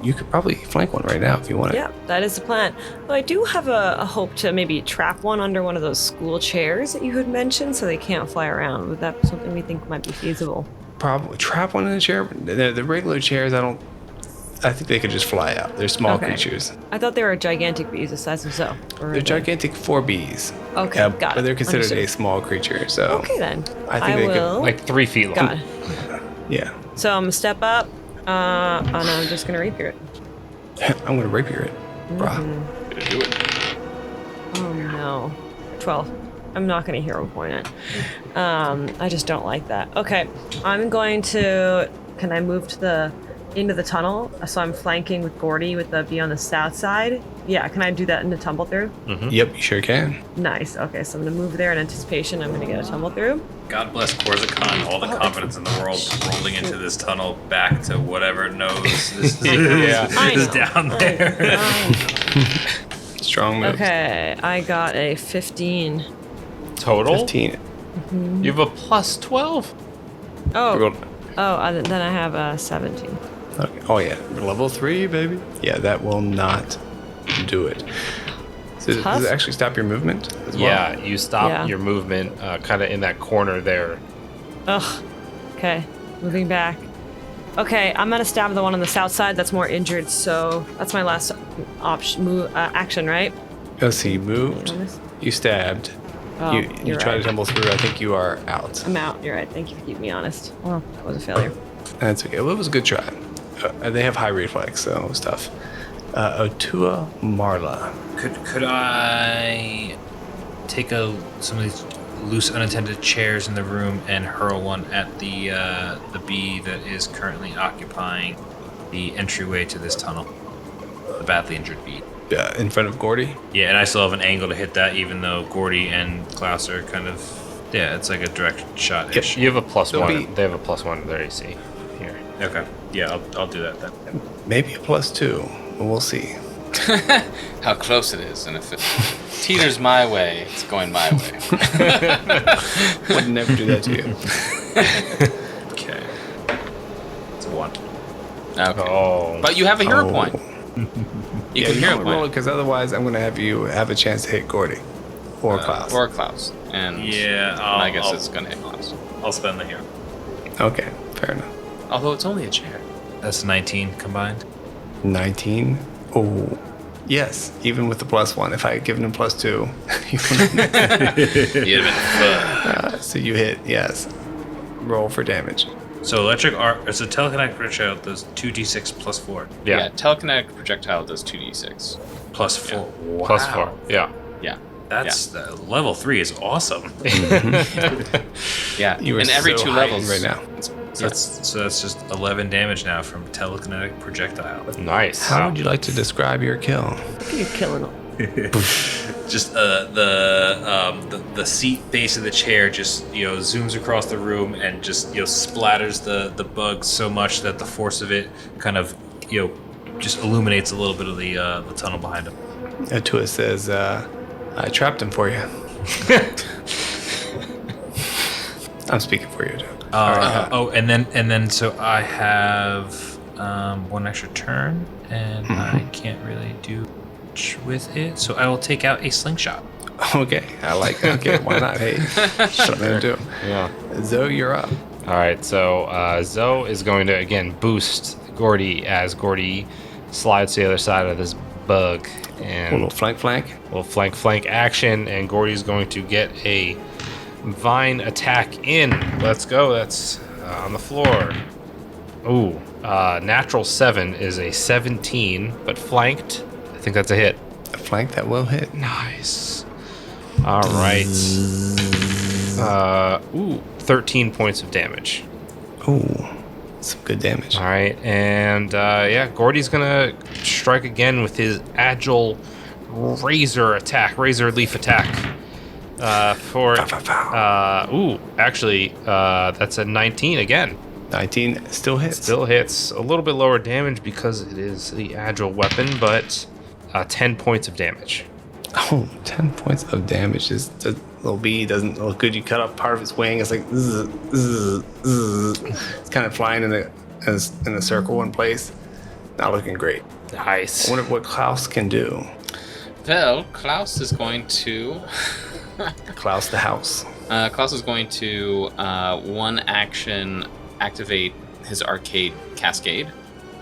you could probably flank one right now if you want. Yeah, that is the plan. Though I do have a hope to maybe trap one under one of those school chairs that you had mentioned so they can't fly around. Would that be something we think might be feasible? Probably trap one in a chair. The regular chairs, I think they could just fly out. They're small creatures. I thought they were gigantic bees the size of Zoe. They're gigantic 4 bees. Okay, got it. But they're considered Understood. a small creature, so. Okay then. I think they will. Like 3 feet long. Got it. Yeah. So I'm gonna step up, and I'm just gonna rapier it. I'm going to rapier it. Brah. Gonna do it. Oh no. 12. I'm not gonna hero point it. I just don't like that. Okay, I'm going to. Can I move to into the tunnel? So I'm flanking with Gordy with the bee on the south side. Yeah, can I do that in a tumble through? Yep, you sure can. Nice. Okay, so I'm gonna move there in anticipation. I'm gonna get a tumble through. God bless Korzakan, all the confidence in the world rolling into this tunnel back to whatever knows this is down there. Strong move. Okay, I got a 15. Total? 15. You have a plus 12? Oh, then I have a 17. Okay. Oh, yeah. Level 3, baby. Yeah, that will not do it. So does it actually stop your movement as well? Yeah, you stop your movement kind of in that corner there. Ugh. Okay, moving back. Okay, I'm gonna stab the one on the south side that's more injured. So that's my last action, right? Let's see. You moved. You stabbed. Oh, you tried to tumble through. I think you are out. I'm out. You're right. Thank you for keeping me honest. Well, that was a failure. That's okay. Well, it was a good try. They have high reflex, so it was tough. Otua Marla. Could I take some of these loose unattended chairs in the room and hurl one at the bee that is currently occupying the entryway to this tunnel? The badly injured bee. In front of Gordy? Yeah, and I still have an angle to hit that, even though Gordy and Klaus are kind of... Yeah, it's like a direct shot-ish. You have a +1. They have a +1 to their AC. Here. Okay. Yeah, I'll do that then. Maybe a +2. We'll see. How close it is, and if it teeters my way, it's going my way. Would never do that to you. Okay. It's a 1. Okay. Oh. But you have a hero point. You can hero roll point. it, because otherwise I'm going to have you have a chance to hit Gordy. Or Klaus. Or Klaus. And Yeah, I guess it's going to hit Klaus. I'll spend the hero. Okay, fair enough. Although it's only a chair. That's 19 combined. 19. Oh, yes. Even with the +1. If I had given him +2, you would You'd have been so you hit, yes. Roll for damage. So electric arc, it's a telekinetic projectile does 2d6 +4. Yeah, telekinetic projectile does 2d6. +4. Wow. +4. Yeah. Yeah. That's level 3 is awesome. Yeah. You are and every so 2 heightened levels right now. So that's just 11 damage now from telekinetic projectile. Nice. How would you like to describe your kill? You're killing them. Just the seat base of the chair just zooms across the room and just splatters the bugs so much that the force of it kind of just illuminates a little bit of the tunnel behind him. Otua says, I trapped him for you. I'm speaking for you, dude. Oh, and then so I have 1 extra turn, and I can't really do much with it, so I will take out a slingshot. Okay, I like that. Okay, why not? Hey, something to do. Yeah. Zoe, you're up. All right, so Zoe is going to, again, boost Gordy as Gordy slides to the other side of this bug. And A little flank. little flank action, and Gordy's going to get a vine attack in. Let's go. That's on the floor. Ooh, natural 7 is a 17, but flanked. I think that's a hit. A flank that will hit. Nice. All right. 13 points of damage. Ooh, some good damage. All right, and Gordy's gonna strike again with his agile razor leaf attack. That's a 19 again. 19 still hits. Still hits. A little bit lower damage because it is the agile weapon, but 10 points of damage. Oh, 10 points of damage. The little bee doesn't look good. You cut off part of its wing. It's like zzz, zzz, zzz. It's kind of flying in a circle in place. Not looking great. Nice. I wonder what Klaus can do. Well, Klaus is going to... Klaus the house. Klaus is going to 1 action activate his arcade cascade.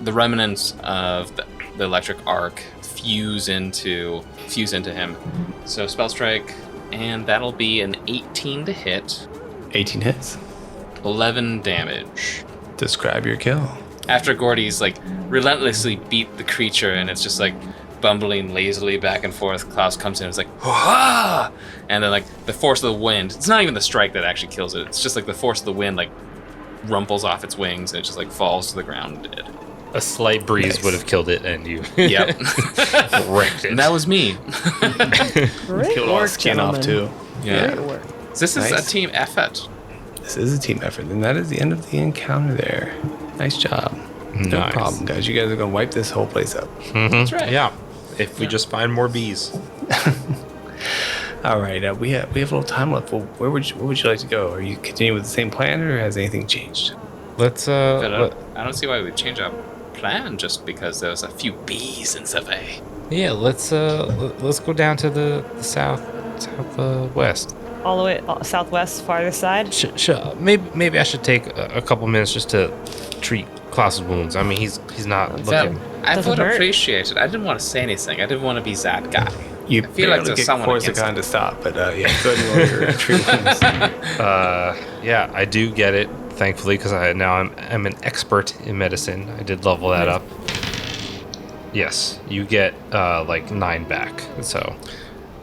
The remnants of the electric arc fuse into him. So spell strike, and that'll be an 18 to hit. 18 hits. 11 damage. Describe your kill. After Gordy's relentlessly beat the creature, and it's just bumbling lazily back and forth, Klaus comes in and is like, "Wah!" And then the force of the wind, it's not even the strike that actually kills it, it's just the force of the wind rumples off its wings and it just falls to the ground dead. A slight breeze Nice. would have killed it, and you Yep. wrecked it. And that was me. Great Killed all work, his skin off gentlemen. too. Yeah. Great work. This is Nice. a team effort. This is a team effort, and that is the end of the encounter there. Nice job. No Nice. problem, guys. You guys are going to wipe this whole place up. That's right. Yeah. If we just find more bees. All right, we have a little time left. Well, where would you like to go? Are you continuing with the same plan, or has anything changed? Let's But I don't see why we'd change our plan just because there's a few bees in survey. let's go down to the southwest. All the way southwest, farther side. Maybe I should take a couple minutes just to treat Klaus's wounds. I mean, he's not looking. I Doesn't would hurt. appreciate it. I didn't want to say anything. I didn't want to be that guy. You I feel like barely there's get someone against Korzakan to stop, but yeah, go ahead and roll your treatments. Yeah, I do get it, thankfully, because I'm an expert in medicine. I did level that up. Yes, you get like 9 back. So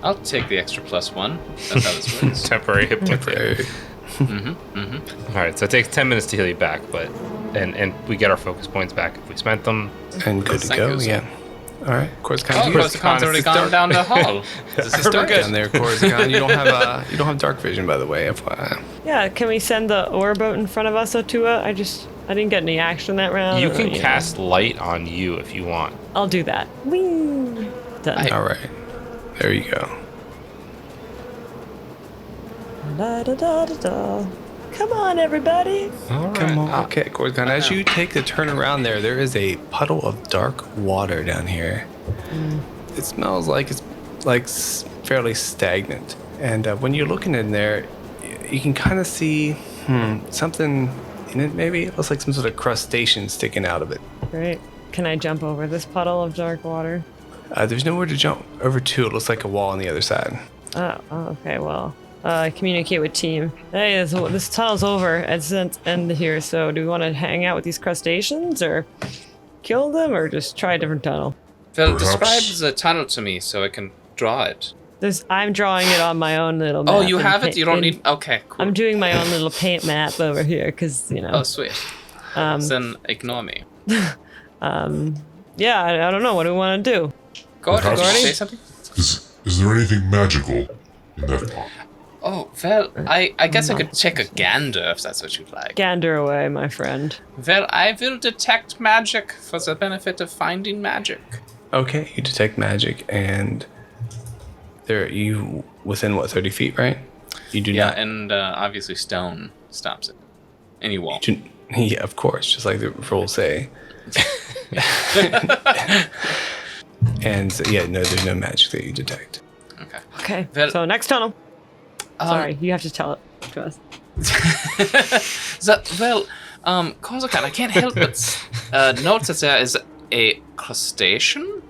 I'll take the extra +1. That's how this works. temporary hit point. Temporary. All right, so it takes 10 minutes to heal you back, but and we get our focus points back if we spent them. And good to Thank go, you, sir. yeah. All right, Korzakan. Oh, Korzakan's already gone down the hall. This is dark. Down there, Korzakan. You don't have dark vision, by the way, FYI. Yeah, can we send the ore boat in front of us, Otua? I didn't get any action that round. You can cast light on you if you want. I'll do that. Whee! Done. All right, there you go. Da, da, da, da, da. Come on, everybody. All right. Come on. Okay, Korzakan, as you take the turn around there is a puddle of dark water down here. It smells like it's fairly stagnant. And when you're looking in there, you can kind of see something in it, maybe. It looks like some sort of crustacean sticking out of it. Great. Can I jump over this puddle of dark water? There's nowhere to jump over to. It looks like a wall on the other side. Oh, okay, well. Communicate with team. Hey, this tunnel's over at the end here, so do we want to hang out with these crustaceans, or kill them, or just try a different tunnel? Well, Perhaps. describe the tunnel to me so I can draw it. I'm drawing it on my own little map. Oh, you and have it? paint- You don't and need... Okay, cool. I'm doing my own little paint map over here, because, Oh, sweet. Then ignore me. yeah, I don't know. What do we want to do? Gordon, did you Perhaps. say something? Is there anything magical in that pot? Oh, well, I guess I could take a gander if that's what you'd like. Gander away, my friend. Well, I will detect magic for the benefit of finding magic. Okay, you detect magic, and you within 30 feet, right? You do Yeah, not. and obviously stone stops it. And you won't. Yeah, of course, just like the rules say. And so, yeah, no, there's no magic that you detect. Okay. Okay, Well- so next tunnel. Sorry, you have to tell it to us. Korzakan, I can't help but note that there is a crustacean.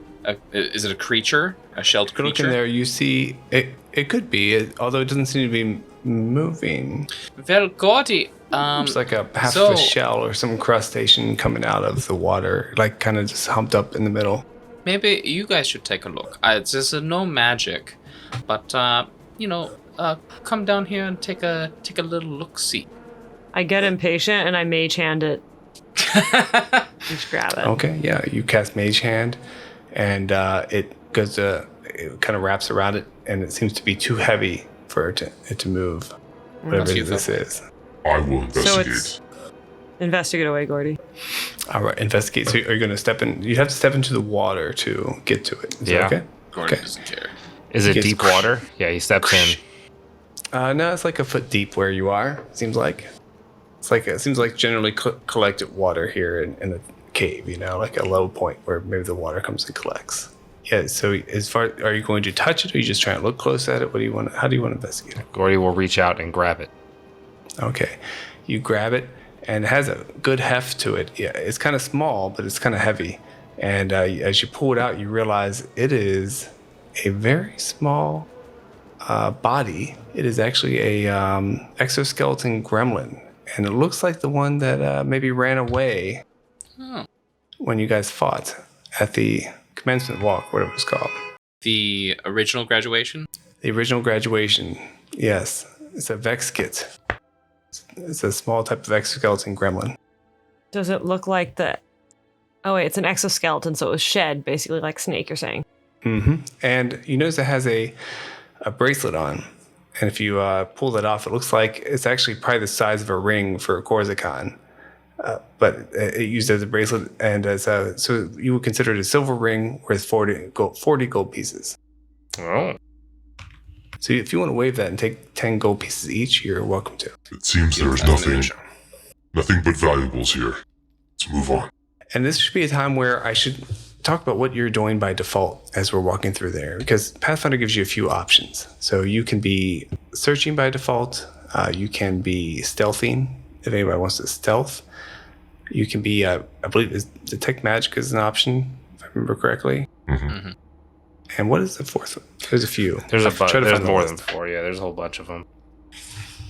Is it a creature? A shelled If you look in creature? there, you see it could be, although it doesn't seem to be moving. Well, Gordy, It's like a half so- of a shell or some crustacean coming out of the water, like kind of just humped up in the middle. maybe you guys should take a look. There's no magic, but come down here and take a little look-see. I get impatient and I mage hand it. Just grab it. Okay, yeah, you cast Mage Hand, and it goes it kind of wraps around it, and it seems to be too heavy for it to move, whatever you this feel. is. I will investigate. it's- Investigate away, Gordy. All right, investigate. So are you going to step in? You have to step into the water to get to it. Is Yeah. that okay? Gordon Okay. doesn't care. Is it Yes. deep water? Yeah, he steps in. No, it's like a foot deep where you are. Seems like it seems like generally collected water here in the cave. Like a low point where maybe the water comes and collects. Yeah. So are you going to touch it, or are you just trying to look close at it? What do you want? How do you want to investigate it? Gordy will reach out and grab it. Okay, you grab it, and it has a good heft to it. Yeah, it's kind of small, but it's kind of heavy. And as you pull it out, you realize it is a very small body. It is actually a exoskeleton gremlin, and it looks like the one that maybe ran away when you guys fought at the commencement walk, whatever it's called. The original graduation? The original graduation. Yes, it's a Vexkit. It's a small type of exoskeleton gremlin. Does it look like the... Oh, wait, it's an exoskeleton, so it was shed, basically like Snake, you're saying. Mm-hmm. And you notice it has a bracelet on. And if you pull that off, it looks like it's actually probably the size of a ring for a Korzakan. But it used as a bracelet, and so you would consider it a silver ring worth 40 gold pieces. Oh. So if you want to wave that and take 10 gold pieces each, you're welcome to. It seems there is nothing but valuables here. Let's move on. And this should be a time where I should talk about what you're doing by default as we're walking through there, because Pathfinder gives you a few options. So you can be searching by default. You can be stealthing if anybody wants to stealth. You can be, I believe, detect magic is an option, if I remember correctly. Mm-hmm. And what is the fourth one? There's a few. There's there's more than 4. Yeah, there's a whole bunch of them.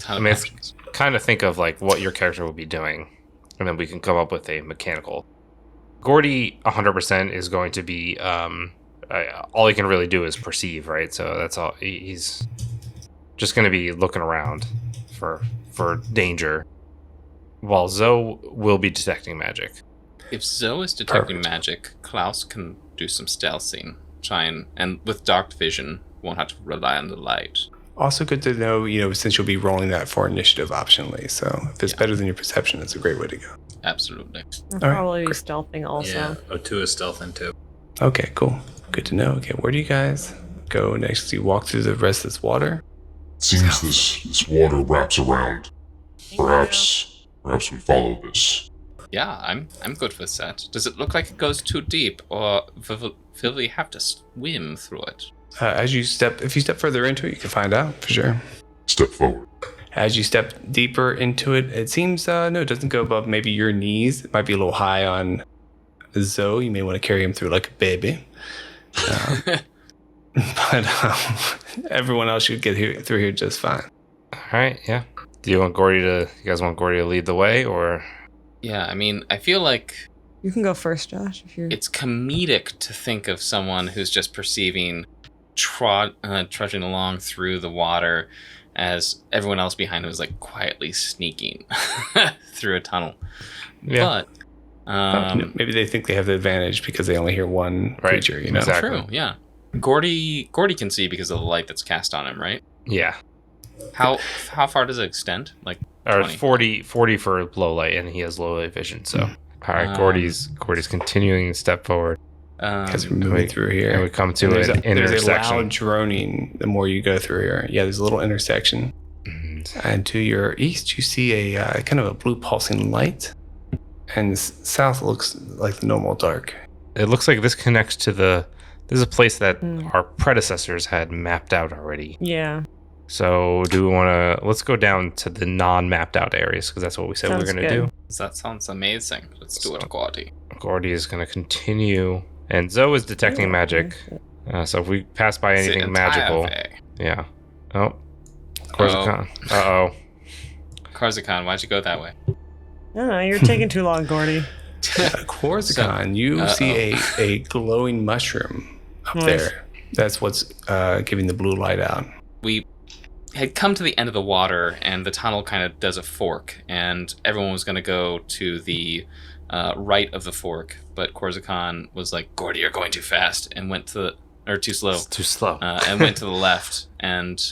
I mean, it's kind of think of like what your character will be doing, and then we can come up with a mechanical. Gordy 100% is going to be all he can really do is perceive, right? So that's all. He's just going to be looking around for danger, while Zoe will be detecting magic. If Zoe is detecting magic, Klaus can do some stealthing. And with dark vision, won't have to rely on the light. Also good to know, since you'll be rolling that for initiative optionally. So if it's better than your perception, it's a great way to go. Absolutely. I'll probably be stealthing also. Yeah, Otua is stealthing too. Okay, cool. Good to know. Okay, where do you guys go next? Do you walk through the rest of this water? It seems this water wraps around. Perhaps we follow this. Yeah, I'm good with that. Does it look like it goes too deep, or will we have to swim through it? If you step further into it, you can find out for sure. Step forward. As you step deeper into it, it seems no, it doesn't go above maybe your knees. It might be a little high on Zoe. You may want to carry him through like a baby. But everyone else should get through here just fine. All right, yeah. Do you guys want Gordy to lead the way, or? Yeah, I mean, I feel like You can go first, Josh, if you're. it's comedic to think of someone who's just perceiving trudging along through the water as everyone else behind him is like quietly sneaking through a tunnel. Yeah. But Maybe they think they have the advantage because they only hear one creature, Exactly. true, yeah. Gordy can see because of the light that's cast on him, right? Yeah. How far does it extend? Like Or 20? 40 for low light, and he has low light vision. So, all right, Gordy's continuing to step forward, Because we're moving through here. and we come to And an there's a intersection. loud droning the more you go through here. Yeah, there's a little intersection. And to your east, you see a kind of a blue pulsing light. And the south looks like the normal dark. It looks like this connects to this is a place that our predecessors had mapped out already. Yeah. So do we want to, let's go down to the non-mapped out areas, because that's what we said we were Sounds going to do. That sounds amazing. Let's do it, Gordy. Gordy is going to continue, and Zoe is detecting magic. So if we pass by anything magical. Yeah. Oh. Korzakan. Uh-oh. Korzakan, why'd you go that way? No, you're taking too long, Gordy. Korzakan, you see a glowing mushroom up there. That's what's giving the blue light out. We had come to the end of the water, and the tunnel kind of does a fork, and everyone was going to go to the right of the fork, but Korzakan was like, Gordy, you're going too fast, and went to or too slow. It's too slow. And went to the left, and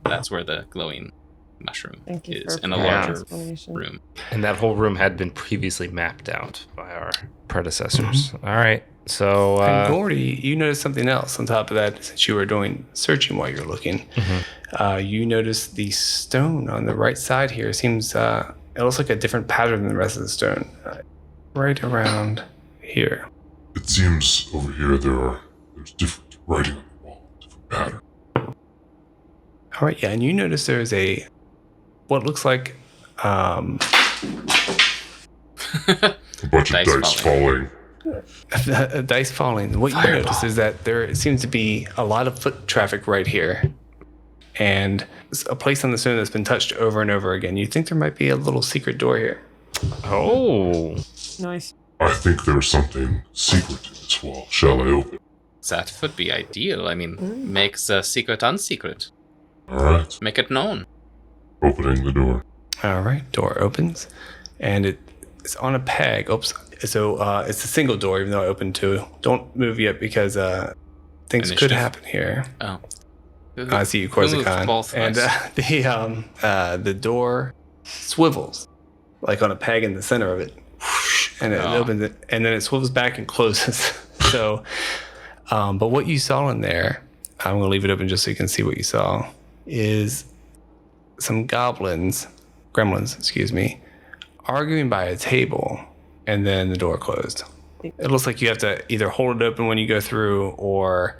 that's where the glowing mushroom is, in a larger room. And that whole room had been previously mapped out by our predecessors. All right. So, and Gordy, you noticed something else on top of that. Since you were doing searching while you're looking, you noticed the stone on the right side here seems it looks like a different pattern than the rest of the stone, right around here. It seems over here there's different writing on the wall, different pattern. All right, yeah, and you notice there's what looks like A bunch of dice falling. Dice falling. What you notice is that there seems to be a lot of foot traffic right here, and it's a place on the stone that's been touched over and over again. You think there might be a little secret door here. Oh. Nice. I think there's something secret in this wall. Shall I open? That would be ideal. I mean, make the secret unsecret. All right. Make it known. Opening the door. All right, door opens, and it's on a peg. Oops. So it's a single door, even though I opened two. Don't move yet because things could happen here. Oh. I see you, Korzakan. And the door swivels, like on a peg in the center of it. And it opens it, and then it swivels back and closes. So, but what you saw in there, I'm going to leave it open just so you can see what you saw, is some gremlins, arguing by a table, and then the door closed. It looks like you have to either hold it open when you go through or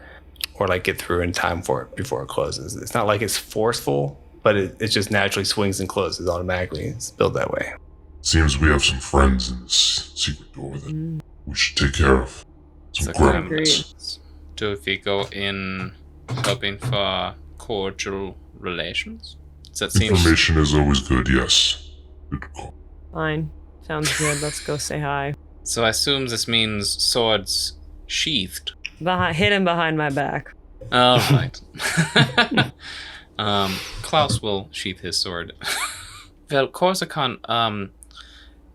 like get through in time for it before it closes. It's not like it's forceful, but it just naturally swings and closes automatically. It's built that way. Seems we have some friends in this secret door that we should take care of. Some So gremlins. do we go in hoping for cordial relations? Does that seem... Information is always good, yes. Good call. Fine. Sounds good. Let's go say hi. So I assume this means swords sheathed. Hidden behind my back. All right. Klaus will sheath his sword. Well, Korzakan,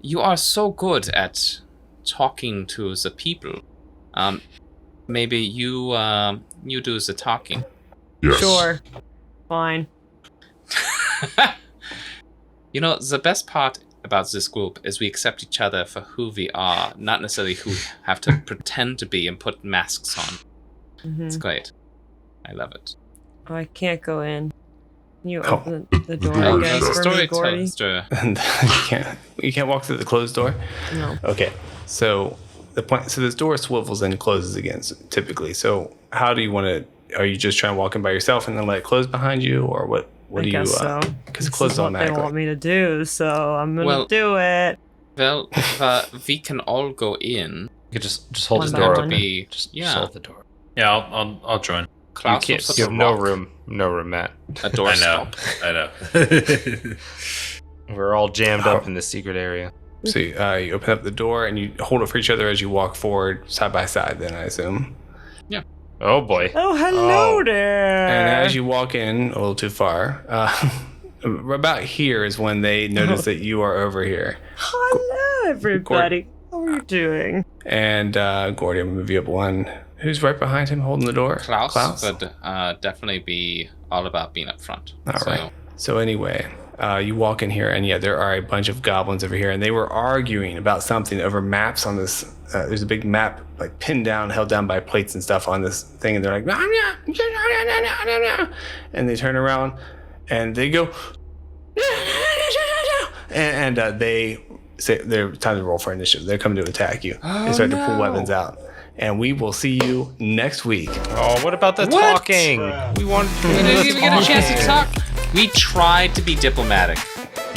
you are so good at talking to the people. Maybe you do the talking. Yes. Sure. Fine. You know, the best part about this group is we accept each other for who we are, not necessarily who we have to pretend to be and put masks on. It's great. I love it. Oh, I can't go in. Can you Oh. open the door door again is for me, Gordy? And you can't walk through the closed door. No. Okay, so this door swivels and closes again, typically. So how do you want to? Are you just trying to walk in by yourself and then let it close behind you, or what? What I do guess you? so. Because it This closes is what they automatically. want me to do, so I'm gonna do it. Well, we can all go in. You could just hold One the by door one. open. Be Just yeah. hold the door. Yeah, I'll join. Klaus You will can't. put You the have no rock, room. No room, Matt. A door I know. stop. I know. We're all jammed up in this secret area. So you open up the door and you hold it for each other as you walk forward side by side. Then I assume. Oh boy. Oh, hello Oh. there. And as you walk in a little too far, about here is when they notice that you are over here. Hello, everybody. How are you doing? And Gordy, I'm gonna move you up one. Who's right behind him holding the door? Klaus would definitely be all about being up front. All right. So anyway, you walk in here, and yeah, there are a bunch of goblins over here, and they were arguing about something over maps on this. There's a big map, like pinned down, held down by plates and stuff on this thing, and they're like, and they turn around, and they go, and they say they're time to roll for initiative. They're coming to attack you. They start to pull weapons out. And we will see you next week. Oh, what about the talking? We want. We didn't even get a chance to talk. We tried to be diplomatic.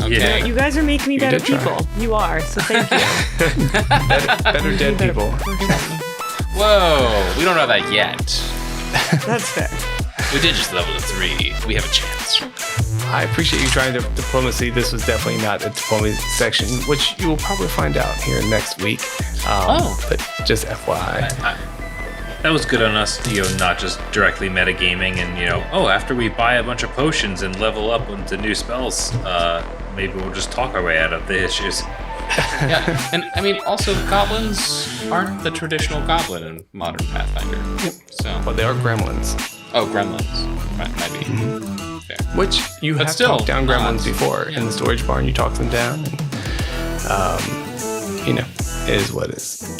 Okay. You guys are making me better did try. people. You are, so thank you. Better dead people. Whoa, we don't know that yet. That's fair. We did just level to 3. We have a chance. I appreciate you trying to diplomacy. This was definitely not a diplomacy section, which you will probably find out here next week. But just FYI. That was good on us, not just directly metagaming and, after we buy a bunch of potions and level up into new spells, maybe we'll just talk our way out of the issues. Yeah, and I mean, also, goblins aren't the traditional goblin in modern Pathfinder. So, Well, they are gremlins, gremlins. Right, might be. Fair. which you But have still, talked down gremlins not. before. In the storage barn, you talk them down. And, it is what it is.